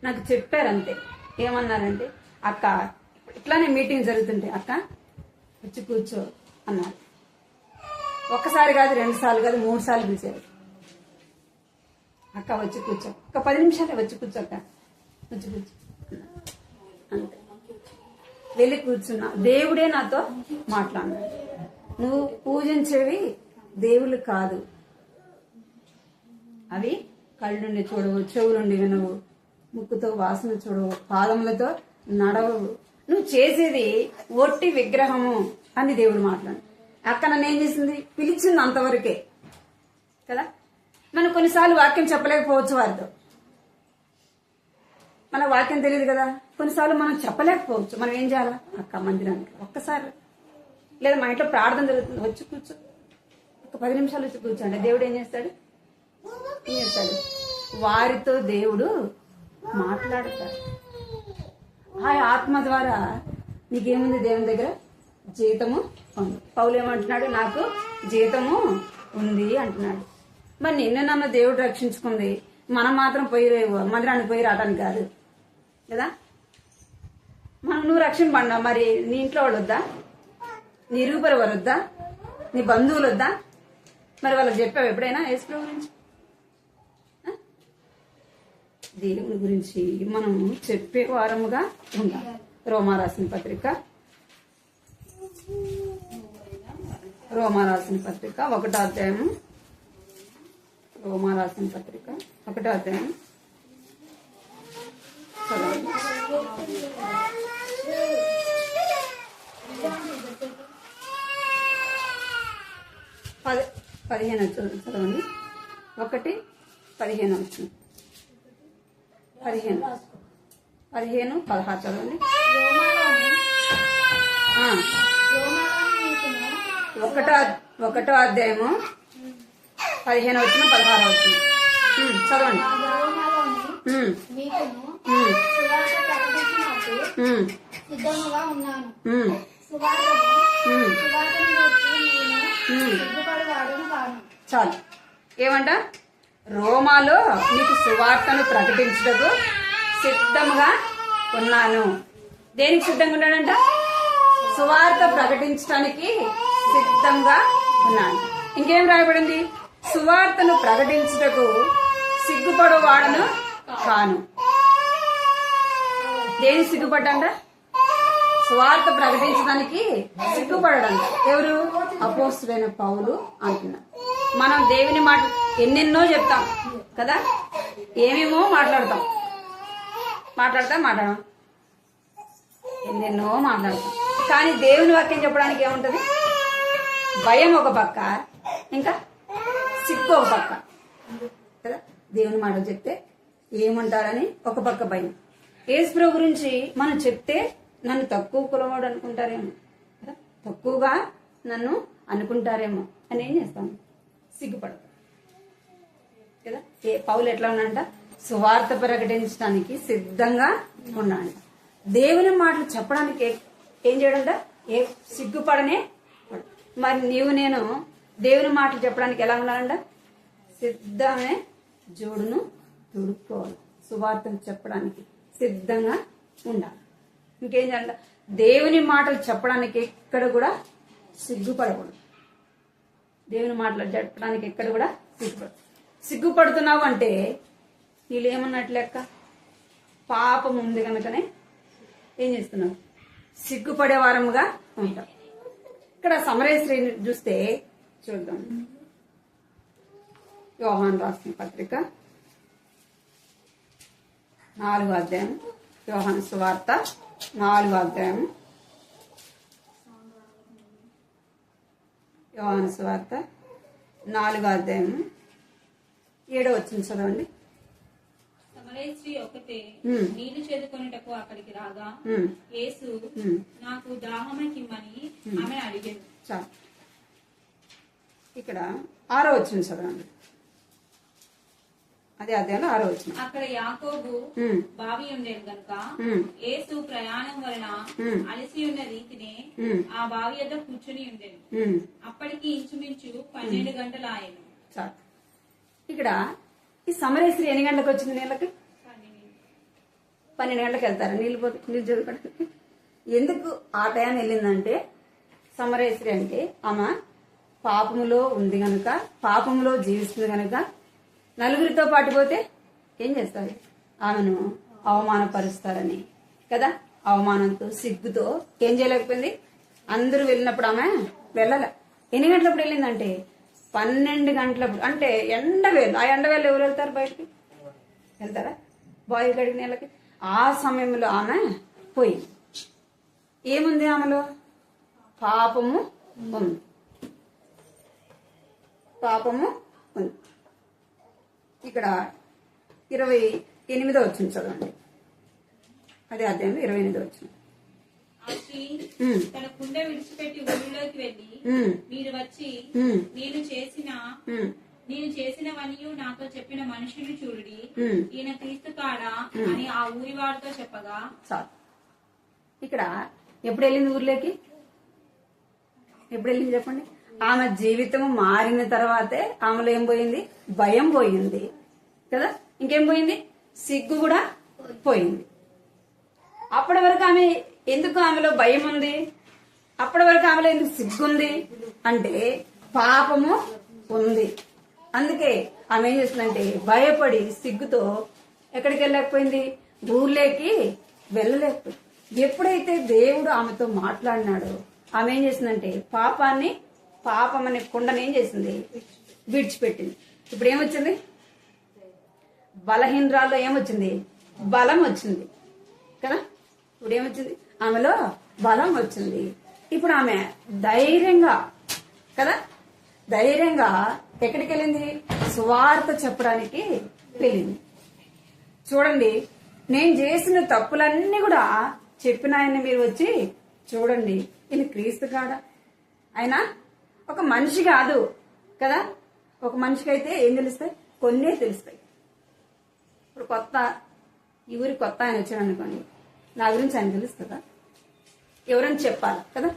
Speaker 1: నాకు చెప్పారంతే. ఏమన్నారంటే, అక్క ఇట్లానే మీటింగ్ జరుగుతుంటే అక్క వచ్చి కూర్చో అన్నారు. ఒక్కసారి కాదు, 2 సార్లు కాదు, 3 సార్లు పిలిచారు. అక్క వచ్చి కూర్చో, ఒక 10 నిమిషాలే, వచ్చి కూర్చో అక్క, వచ్చి కూర్చో అంతే. వెళ్ళి కూర్చున్నా. దేవుడే నాతో మాట్లాడినాడు. నువ్వు పూజించేవి దేవుళ్ళు కాదు, అవి కళ్ళుండి చూడవు, చెవులుండి వినవు, ముక్కుతో వాసన చూడవు, పాదములతో నడవవు, నువ్వు చేసేది ఒట్టి విగ్రహము అని దేవుడు మాట్లాడు. అక్క నన్ను ఏం చేసింది? పిలిచింది అంతవరకే కదా. మనం కొన్నిసార్లు వాక్యం చెప్పలేకపోవచ్చు వారితో, మన వాక్యం తెలియదు కదా. కొన్నిసార్లు మనం చెప్పలేకపోవచ్చు. మనం ఏం చేయాలా? అక్క మందిరానికి ఒక్కసారి, లేదా మా ఇంట్లో ప్రార్థన జరుగుతుంది, వచ్చి కూర్చో, ఒక 10 నిమిషాలు వచ్చి కూర్చోండి. దేవుడు ఏం చేస్తాడు? వారితో దేవుడు మాట్లాడతాడు. ఆ ఆత్మ ద్వారా నీకేముంది? దేవుని దగ్గర జీతము ఉంది. పౌలు ఏమంటున్నాడు? నాకు జీతము ఉంది అంటున్నాడు. మరి నిన్ను నన్ను దేవుడు రక్షించుకుంది, మనం మాత్రం పోయి మందిరానికి పోయి రావడానికి కాదు కదా. నువ్వు రక్షణ పడినావు, మరి నీ ఇంట్లో వాళ్ళు వద్దా? నీ రూపరు వారు వద్దా? నీ బంధువులు వద్దా? మరి వాళ్ళకి చెప్పావు ఎప్పుడైనా యేసు ప్రభు గురించి? దేవుని గురించి మనం చెప్పే వారముగా ఉండాలి. రోమా రాసిన పత్రిక 1వ అధ్యాయము, రోమా రాసిన పత్రిక 1వ అధ్యాయం చదవండి. 15 చదవండి. 1:15 వచ్చింది. 15, 16 చదవండి. 1వ అధ్యాయము 15వ వచనం 16వ వచనం చదవండి.
Speaker 4: ఆ రోమాలోని
Speaker 1: ఉమ్,
Speaker 4: మీకును
Speaker 1: ఉమ్,
Speaker 4: సువార్త ప్రకటించినట్టు
Speaker 1: ఉమ్,
Speaker 4: సిద్ధముగా ఉన్నాను.
Speaker 1: ఉమ్,
Speaker 4: సువార్తను
Speaker 1: ఉమ్.
Speaker 4: గూర్చి నేను సిగ్గుపడేవాడును కాను.
Speaker 1: చాలు. ఏమంట? రోమాలో మీకు సువార్తను ప్రకటించుటకు సిద్ధముగా ఉన్నాను. దేనికి సిద్ధంగా ఉన్నాడంట? సువార్త ప్రకటించడానికి సిద్ధంగా ఉన్నాను. ఇంకేం రాయబడింది? సువార్తను ప్రకటించుటకు సిగ్గుపడేవాడను కాను. దేనికి సిగ్గుపడ్డంట? సువార్త ప్రకటించడానికి సిగ్గుపడడంట. ఎవరు? అపోస్తులైన పౌలు అంటున్నారు. మనం దేవుని మాట ఎన్నెన్నో చెప్తాం కదా, ఏమేమో మాట్లాడతాం ఎన్నెన్నో మాట్లాడతాం. కానీ దేవుని వాక్యం చెప్పడానికి ఏముంటది? భయం ఒక పక్క, ఇంకా సిగ్గు ఒక పక్క కదా. దేవుని మాట చెప్తే ఏమంటారని ఒక పక్క భయం. యేసు గురించి మనం చెప్తే నన్ను తక్కువ కులవాడు అనుకుంటారేమో కదా, తక్కువగా నన్ను అనుకుంటారేమో అని ఏం చేస్తాను? సిగ్గుపడతాం కదా. పౌలు ఎట్లా ఉన్నాడంట? సువార్త ప్రకటించడానికి సిద్ధంగా ఉన్నాడు. దేవుని మాటలు చెప్పడానికి ఏం చేయడంట? సిగ్గుపడనే. మరి నీవు నేను దేవుని మాటలు చెప్పడానికి ఎలా ఉండాలంట? సిద్ధమే జోడును తుడుక్కోవాలి. సువార్తను చెప్పడానికి సిద్ధంగా ఉండాలి. ఇంకేం చేయాలంట? దేవుని మాటలు చెప్పడానికి ఎక్కడ కూడా సిగ్గుపడకూడదు. దేవుని మాటలు చెప్పడానికి ఎక్కడ కూడా సిగ్గుపడుతున్నావు అంటే నీళ్ళేమన్నట్లు లెక్క. పాపం ఉంది కనుకనే ఏం చేస్తున్నావు? సిగ్గుపడే వారముగా ఉంటాం. ఇక్కడ సమరయ స్త్రీని చూస్తే చూద్దాం. యోహాను రాసిన పత్రిక 4వ అధ్యాయం, యోహాను సువార్త 4వ అధ్యాయం, యోహాను సువార్త 4వ అధ్యాయం 7వ వచనం చదవండి.
Speaker 3: సమరయ స్త్రీ ఒకటే నీళ్లు చేదుకొనుటకు అక్కడికి రాగా యేసు నాకు దాహమకిమ్మని ఆమె అడిగాను.
Speaker 1: చాలు. ఇక్కడ 6వ వచనం చదవండి. అదే అధ్యాయంలో 6వ వచనం.
Speaker 3: అక్కడ యాకోబు బావి ఉండేది గనుక యేసు ప్రయాణం వలన అలసి ఉన్న రీతినే ఆ బావి వద్ద కూర్చుని ఉండేది. అప్పటికి ఇంచుమించు 12 గంటలు ఆయను.
Speaker 1: చాలు. ఇక్కడ ఈ సమరయ స్త్రీ ఎన్ని గంటలకు వచ్చింది నీళ్ళకి? 12 గంటలకు వెళ్తారా నీళ్ళు చదువుకోవడానికి? ఎందుకు ఆ టయాన్ని వెళ్ళిందంటే, సమరయ స్త్రీ అంటే ఆమె పాపములో ఉంది గనుక, పాపములో జీవిస్తుంది గనుక నలుగురితో పాటు పోతే ఏం చేస్తారు? ఆమెను అవమానపరుస్తారని కదా. అవమానంతో సిగ్గుతో ఏం చేయలేకపోయింది. అందరూ వెళ్ళినప్పుడు ఆమె వెళ్ళలే. ఎన్ని గంటలప్పుడు వెళ్ళిందంటే 12 గంటలప్పుడు. అంటే ఎండవేలు. ఆ ఎండవేలు ఎవరు వెళ్తారు? బయటికి వెళ్తారా? బావి గడికి నీళ్ళకి. ఆ సమయంలో ఆమె పోయింది. ఏముంది ఆమెలో? పాపము ఉంది. పాపము ఉంది. ఇక్కడ 28వ వచనం చదవండి. అదే అధ్యాయంలో 28వ వచనం.
Speaker 3: ఆ స్త్రీ తన కుండ విడిచిపెట్టి ఊరిలోకి వెళ్లి మీరు వచ్చి నేను చేసినవన్నీ నాతో చెప్పిన మనుషులు చూడుడి, ఈయన క్రీస్తు కాడా అని ఆ ఊరి వారితో చెప్పగా.
Speaker 1: చాలు. ఇక్కడ ఎప్పుడు వెళ్ళింది ఊర్లోకి? ఎప్పుడు వెళ్ళింది చెప్పండి? ఆమె జీవితం మారిన తర్వాతే ఆమెలో ఏం పోయింది? భయం పోయింది కదా. ఇంకేం పోయింది? సిగ్గు కూడా పోయింది. అప్పటి వరకు ఆమె ఎందుకు ఆమెలో భయం ఉంది? అప్పటి వరకు ఆమెలో ఎందుకు సిగ్గుంది అంటే పాపము ఉంది. అందుకే ఆమె ఏం చేస్తుందంటే భయపడి సిగ్గుతో ఎక్కడికి వెళ్ళలేకపోయింది? ఊర్లోకి వెళ్ళలేకపోయింది. ఎప్పుడైతే దేవుడు ఆమెతో మాట్లాడినాడో ఆమె ఏం చేసిందంటే పాపం అనే కుండని ఏం చేసింది? విడిచిపెట్టింది. ఇప్పుడు ఏమొచ్చింది? బలహీనరాల్లో ఏమొచ్చింది? బలం వచ్చింది కదా. ఇప్పుడు ఏమొచ్చింది? ఆమెలో బలం వచ్చింది. ఇప్పుడు ఆమె ధైర్యంగా కదా, ధైర్యంగా ఎక్కడికి వెళ్ళింది? సువార్త చెప్పడానికి వెళ్ళింది. చూడండి, నేను చేసిన తప్పులన్నీ కూడా చెప్పిన ఆయన మీరు వచ్చి చూడండి, ఈయన క్రీస్తు కాడా? ఆయన ఒక మనిషి కాదు కదా, ఒక మనిషికి అయితే ఏం తెలుస్తాయి? కొన్నే తెలుస్తాయి. ఇప్పుడు ఈ ఊరికి కొత్త ఆయన వచ్చాడు అనుకోండి, నా గురించి ఆయన తెలుస్తుందా? ఎవరైనా చెప్పాలి కదా,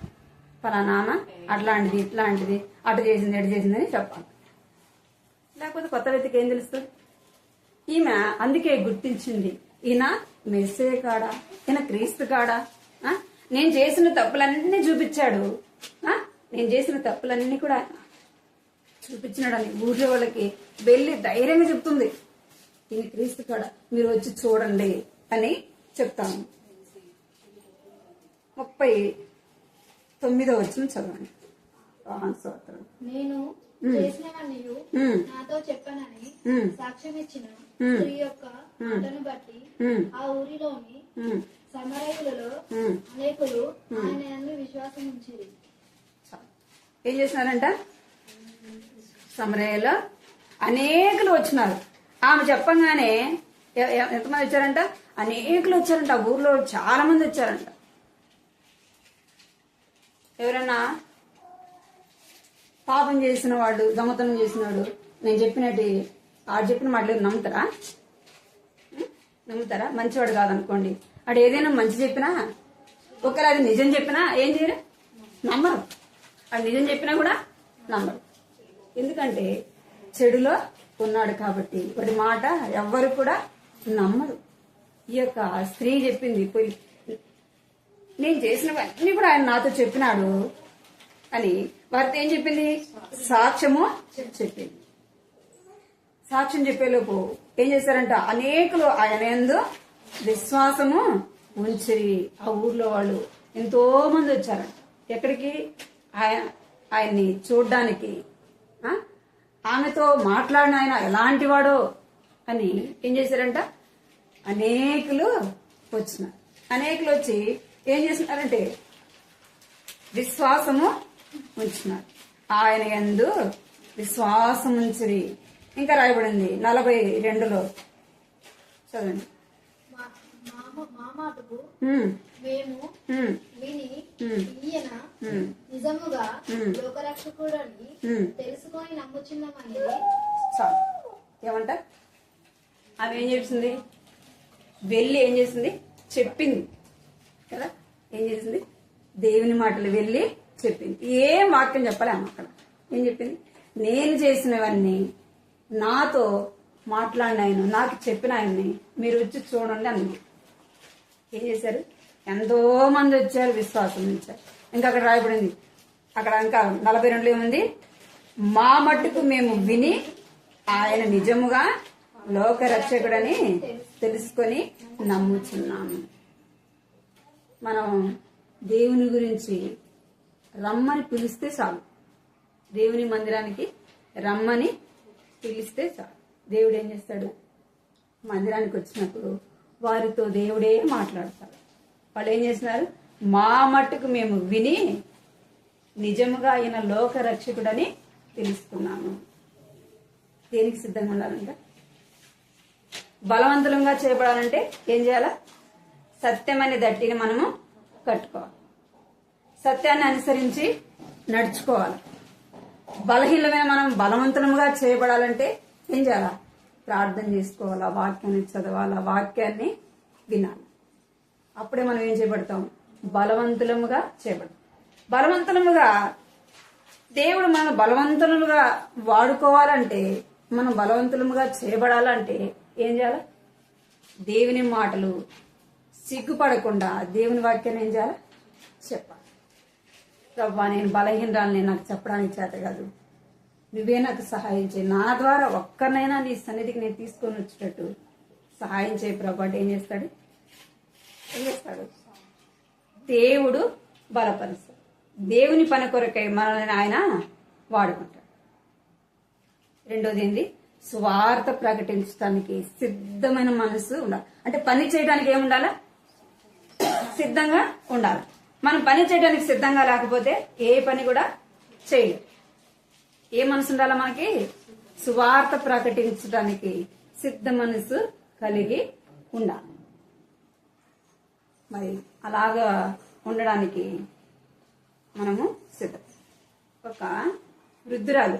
Speaker 1: ఫలానా ఆమె అట్లాంటిది ఇట్లాంటిది అటు చేసింది ఎటు చేసిందని చెప్పాలి. లేకపోతే కొత్త వ్యక్తికి ఏం తెలుస్తుంది? ఈమె అందుకే గుర్తించింది, ఈయన మెస్సే కాడా, ఈయన క్రీస్తు కాడా. నేను చేసిన తప్పులన్నీ చూపించాడు, నేను చేసిన తప్పులన్నీ కూడా చూపించినాడని ఊర్లో వాళ్ళకి వెళ్ళి ధైర్యంగా చెప్తుంది. ఈయన క్రీస్తు కాడా, మీరు వచ్చి చూడండి అని చెప్తాను. 39వ వచనం చదవండి. యోహాను సువార్త.
Speaker 4: నేను చేసినవన్నీ నాతో చెప్పనని సాక్ష్యం ఇచ్చిన స్త్రీ యొక్క మాటను బట్టి ఆ ఊరిలోని సమరయులలో అనేకులు ఆయన యందు విశ్వాసం ఉంచిరి.
Speaker 1: ఏం చేసినారంట? సమరయలో అనేకులు వచ్చినారు. ఆమె చెప్పంగానే ఎంతమంది వచ్చారంట? అనేకులు వచ్చారంట. ఆ ఊర్లో చాలా మంది వచ్చారంట. ఎవరన్నా పాపం చేసిన వాడు, దొంగతనం చేసినాడు, నేను చెప్పినట్టు ఆడు చెప్పిన మాటలు నమ్ముతారా? నమ్ముతారా? మంచివాడు కాదనుకోండి, ఆడు ఏదైనా మంచి చెప్పినా, ఒకవేళ అది నిజం చెప్పినా ఏం చేయరు? నమ్మరు. అది నిజం చెప్పినా కూడా నమ్మరు. ఎందుకంటే చెడులో ఉన్నాడు కాబట్టి వాడి మాట ఎవ్వరు కూడా నమ్మరు. ఈ యొక్క స్త్రీ చెప్పింది, పోయి నేను చేసినవన్నీ కూడా ఆయన నాతో చెప్పినాడు అని వారితో ఏం చెప్పింది? సాక్ష్యము చెప్పింది. సాక్ష్యం చెప్పేలోపు ఏం చేశారంట? అనేకులు ఆయన యందు విశ్వాసము ఉంచిరి. ఆ ఊర్లో వాళ్ళు ఎంతో మంది వచ్చారంట. ఎక్కడికి? ఆయన్ని చూడ్డానికి. ఆమెతో మాట్లాడిన ఆయన ఎలాంటి వాడో అని ఏం చేశారంట? అనేకులు వచ్చినారు. అనేకులు వచ్చి ఏం చేస్తున్నారంటే విశ్వాసము ఉంచినారు. ఆయన యందు విశ్వాసం ఉంచిరి. ఇంకా రాయబడింది 42లో చదవండి.
Speaker 4: మా మాటకు మేము విని ఈయన నిజముగా లోకరక్షకుడని తెలుసుకొని నమ్ముచున్నామనేది.
Speaker 1: చాలు. ఏమంట? ఆమె ఏం చేసింది? వెళ్ళి ఏం చేసింది? చెప్పింది కదా. ఏం చేసింది? దేవుని మాటలు వెళ్ళి చెప్పింది. ఏం వాక్యం చెప్పలే ఆమె అక్కడ. ఏం చెప్పింది? నేను చేసినవన్నీ నాతో మాట్లాడిన ఆయన, నాకు చెప్పిన ఆయన్ని మీరు వచ్చి చూడండి అన్న. ఏం చేశారు? ఎంతో మంది వచ్చారు, విశ్వాసం ఉంచారు. ఇంకా అక్కడ రాయబడింది, అక్కడ ఇంకా 42లో ఏముంది? మా మట్టుకు మేము విని ఆయన నిజముగా లోకరక్షకుడని తెలుసుకొని నమ్ముచున్నాము. మనం దేవుని గురించి రమ్మని పిలిస్తే చాలు. దేవుని మందిరానికి రమ్మని పిలిస్తే చాలు. దేవుడు ఏం చేస్తాడు? మందిరానికి వచ్చినప్పుడు వారితో దేవుడే మాట్లాడతాడు. వాళ్ళు ఏం చేస్తున్నారు? మా మట్టుకు మేము విని నిజముగా ఆయన లోక రక్షకుడని తెలుసుకున్నాము. దేనికి సిద్ధంగా ఉండాలంటే, బలవంతులంగా చేయబడాలంటే ఏం చేయాలా? సత్యమనే దట్టిని మనము కట్టుకోవాలి. సత్యాన్ని అనుసరించి నడుచుకోవాలి. బలహీనమైన మనం బలవంతులుగా చేయబడాలంటే ఏం చేయాలా? ప్రార్థన చేసుకోవాలా, వాక్యాన్ని చదవాలా, వాక్యాన్ని వినాలి. అప్పుడే మనం ఏం చేయబడతాం? బలవంతులముగా చేయబడతాం. బలవంతులముగా దేవుడు మనం బలవంతులుగా వాడుకోవాలంటే, మనం బలవంతులముగా చేయబడాలంటే ఏం చేయాలి? దేవుని మాటలు సిగ్గుపడకుండా దేవుని వాక్యాన్ని ఏం చేయాలి? చెప్పాలి. ప్రభా, నేను బలహీనరాలని, నాకు చెప్పడానికి చేత కాదు, నువ్వే నాకు సహాయం చేయి, నా ద్వారా ఒక్కరినైనా నీ సన్నిధికి నేను తీసుకొని వచ్చేటట్టు సహాయం చేయి ప్రభా అంటే ఏం చేస్తాడు? దేవుడు బలపరుస్తాడు. దేవుని పని కొరకై మనల్ని ఆయన వాడుకుంటాడు. రెండోది ఏంటి? స్వార్థ ప్రకటించడానికి సిద్ధమైన మనసు ఉండాలి. అంటే పని చేయడానికి ఏముండాలా? సిద్ధంగా ఉండాలి. మనం పని చేయడానికి సిద్ధంగా లేకపోతే ఏ పని కూడా చేయలేదు. ఏ మనసు ఉండాలా మనకి? సువార్త ప్రకటించడానికి సిద్ధ మనసు కలిగి ఉండాలి. మరి అలాగా ఉండడానికి మనము సిద్ధం. ఒక వృద్ధురాలు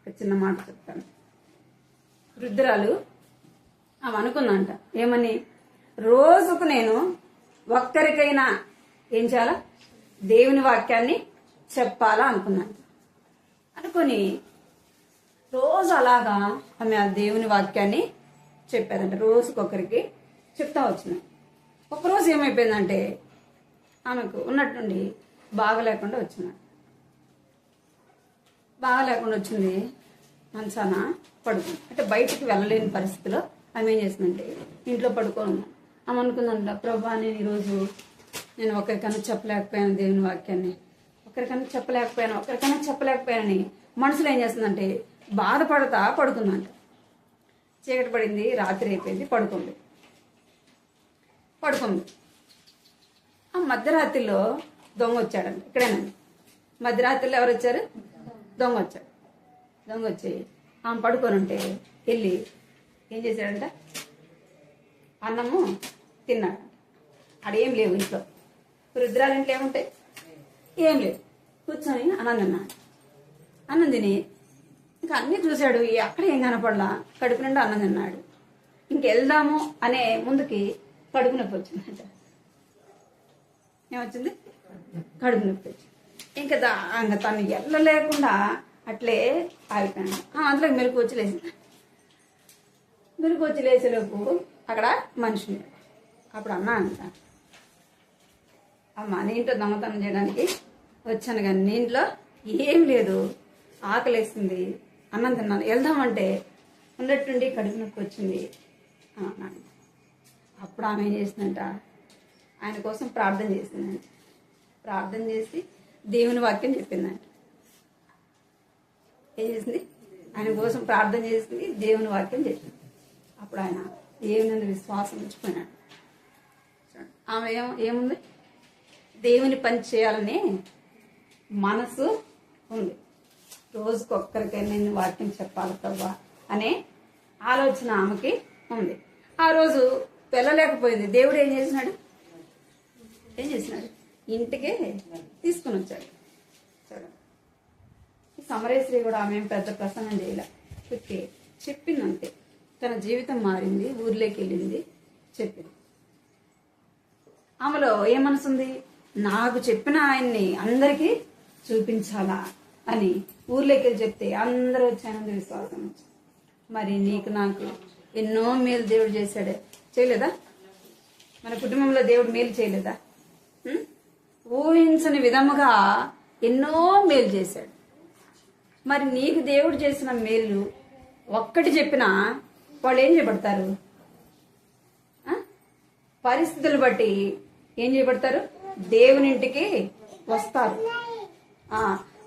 Speaker 1: ఒక చిన్న మాట చెప్తాను. వృద్ధురాలు ఆమె అనుకుందంట ఏమని, రోజుకు నేను ఒక్కరికైనా ఏం చేయాలా, దేవుని వాక్యాన్ని చెప్పాలా అనుకున్నాను. అనుకుని రోజు అలాగా ఆమె ఆ దేవుని వాక్యాన్ని చెప్పేదంట. రోజుకొకరికి చెప్తా వచ్చింది. ఒకరోజు ఏమైపోయిందంటే ఆమెకు ఉన్నట్టుండి బాగలేకుండా వచ్చింది. బాగలేకుండా వచ్చింది, మంచాన పడుకుంది. అంటే బయటికి వెళ్ళలేని పరిస్థితిలో ఆమె ఏం చేసిందంటే ఇంట్లో పడుకోను. ఆమె అనుకుందంట, ప్రభా నేను ఈరోజు నేను ఒకరికన్నా చెప్పలేకపోయాను దేవుని వాక్యాన్ని, ఒకరికన్నా చెప్పలేకపోయానని మనసులో ఏం చేస్తుందంటే బాధపడతా పడుకుందంట. చీకటి పడింది, రాత్రి అయిపోయింది, పడుకుంది. ఆ మధ్యరాత్రిలో దొంగ వచ్చాడండి. ఇక్కడేనండి, మధ్యరాత్రిలో ఎవరు వచ్చారు? దొంగ వచ్చాడు. దొంగ వచ్చి ఆమె పడుకొని ఉంటే వెళ్ళి ఏం చేశాడంట, అన్నము తిన్నాడు. ఆడేం లేవు ఇంట్లో, వృద్ధురాలు ఇంట్లో ఏముంటాయి, ఏం లేవు. కూర్చొని అన్నం తిన్నాడు. అన్నం తిని ఇంకా అన్నీ చూశాడు, అక్కడ ఏం కనపడలా, కడుపు నిండా అన్నం తిన్నాడు. ఇంకెళ్దాము అనే ముందుకి కడుపు నొప్పి వచ్చిందంట. ఏమొచ్చింది? కడుపు నొప్పి వచ్చింది. ఇంకా తను వెళ్ళలేకుండా అట్లే ఆగిపోయాడు. అందులోకి మెలకు వచ్చి లేచింది. మెలకు వచ్చి లేచేలోపు అక్కడ మనిషి. అప్పుడు అన్నా అంట, అమ్మ నీ ఇంట్లో దొంగతనం చేయడానికి వచ్చాను కానీ నీ ఇంట్లో ఏం లేదు, ఆకలేస్తుంది, అన్నం తిన్నాను, వెళ్దామంటే ఉన్నట్టుండి కడుపు నొప్పి వచ్చింది అన్నాడు. అప్పుడు ఆమె ఏం చేసిందంట, ఆయన కోసం ప్రార్థన చేసిందంట. ప్రార్థన చేసి దేవుని వాక్యం చెప్పిందంట. ఏం చేసింది? ఆయన కోసం ప్రార్థన చేసింది, దేవుని వాక్యం చెప్పింది. అప్పుడు ఆయన దేవుని విశ్వాసం ఉంచిపోయినాడు. ఆమె ఏముంది? దేవుని పని చేయాలని మనసు ఉంది. రోజుకొక్కరికైనా నేను వాక్యం చెప్పాలి ప్రభా అనే ఆలోచన ఆమెకి ఉంది. ఆ రోజు వెళ్ళలేకపోయింది. దేవుడు ఏం చేసినాడు? ఇంటికే తీసుకుని వచ్చాడు. చూడండి, ఈ సమరేశ్వరి కూడా ఆమె పెద్ద ప్రసంగం చేయలే, చెప్పిందంతే. తన జీవితం మారింది, ఊర్లోకి వెళ్ళింది, చెప్పింది. ఆమెలో ఏ మనసుంది? నాకు చెప్పిన ఆయన్ని అందరికీ చూపించాలా అని ఊర్లోకి వెళ్ళి చెప్తే అందరూ వచ్చానంది విశ్వాసం వచ్చి. మరి నీకు నాకు ఎన్నో మేలు దేవుడు చేశాడే, చేయలేదా? మన కుటుంబంలో దేవుడు మేలు చేయలేదా? ఊహించని విధముగా ఎన్నో మేలు చేశాడు. మరి నీకు దేవుడు చేసిన మేలు ఒక్కటి చెప్పినా వాళ్ళు ఏం చేయబడతారు? పరిస్థితులు బట్టి ఏం చేయబడతారు? దేవుని ఇంటికి వస్తారు.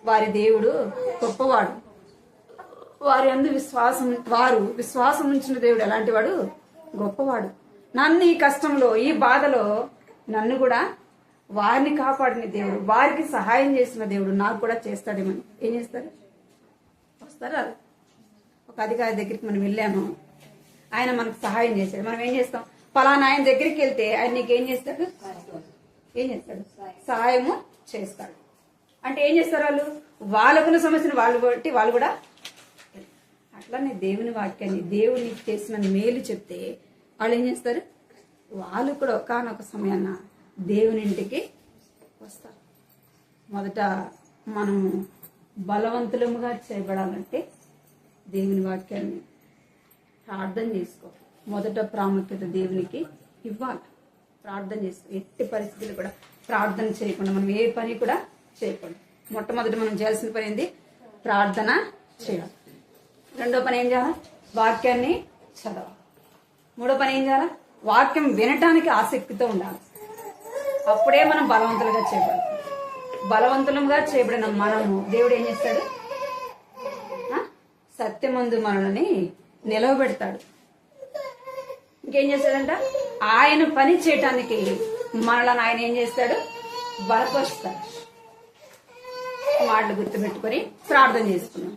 Speaker 1: వారి దేవుడు గొప్పవాడు, వారి అందు వారు విశ్వాసం ఉంచిన దేవుడు ఎలాంటి వాడు? గొప్పవాడు. నన్ను ఈ కష్టంలో, ఈ బాధలో నన్ను కూడా వారిని కాపాడిన దేవుడు, వారికి సహాయం చేసిన దేవుడు నాకు కూడా చేస్తాడేమని ఏం చేస్తారు? వస్తారా? ఒక అధికారి దగ్గరికి మనం వెళ్ళాము, ఆయన మనకు సహాయం చేశాడు. మనం ఏం చేస్తాం? పలానా ఆయన దగ్గరికి వెళ్తే ఆయన నీకేం చేస్తాడు? సహాయము చేస్తాడు. అంటే ఏం చేస్తారు? వాళ్ళకున్న సమస్యను వాళ్ళు బట్టి వాళ్ళు కూడా. అట్లానే దేవుని వాక్యాన్ని, దేవుని చేసిన మేలు చెప్తే వాళ్ళు ఏం చేస్తారు? వాళ్ళు కూడా ఒకానొక సమయాన దేవుని ఇంటికి వస్తారు. మొదట మనము బలవంతులముగా చేయబడాలంటే దేవుని వాక్యాన్ని ప్రార్థన చేసుకో. మొదట ప్రాముఖ్యత దేవునికి ఇవ్వాలి. ప్రార్థన చేసుకో. ఎట్టి పరిస్థితులు కూడా ప్రార్థన చేయకుండా మనం ఏ పని కూడా చేయకూడదు. మొట్టమొదటి మనం చేయాల్సిన పని ఏంది? ప్రార్థన చేయాలి. రెండో పని ఏం చేయాలి? వాక్యాన్ని చదవాలి. మూడో పని ఏం చేయాలి? వాక్యం వినటానికి ఆసక్తితో ఉండాలి. అప్పుడే మనం బలవంతులుగా చేయబడతాం. బలవంతులుగా చేయబడిన మనము దేవుడు ఏం చేస్తాడు? సత్యమందు మనల్ని నిలవబెడతాడు. ఇంకేం చేస్తాడంట? ఆయన పని చేయటానికి మనల్ని ఆయన ఏం చేస్తాడు? బలపరుస్తాడు. మాటలు గుర్తుపెట్టుకొని ప్రార్థన చేసుకున్నాం.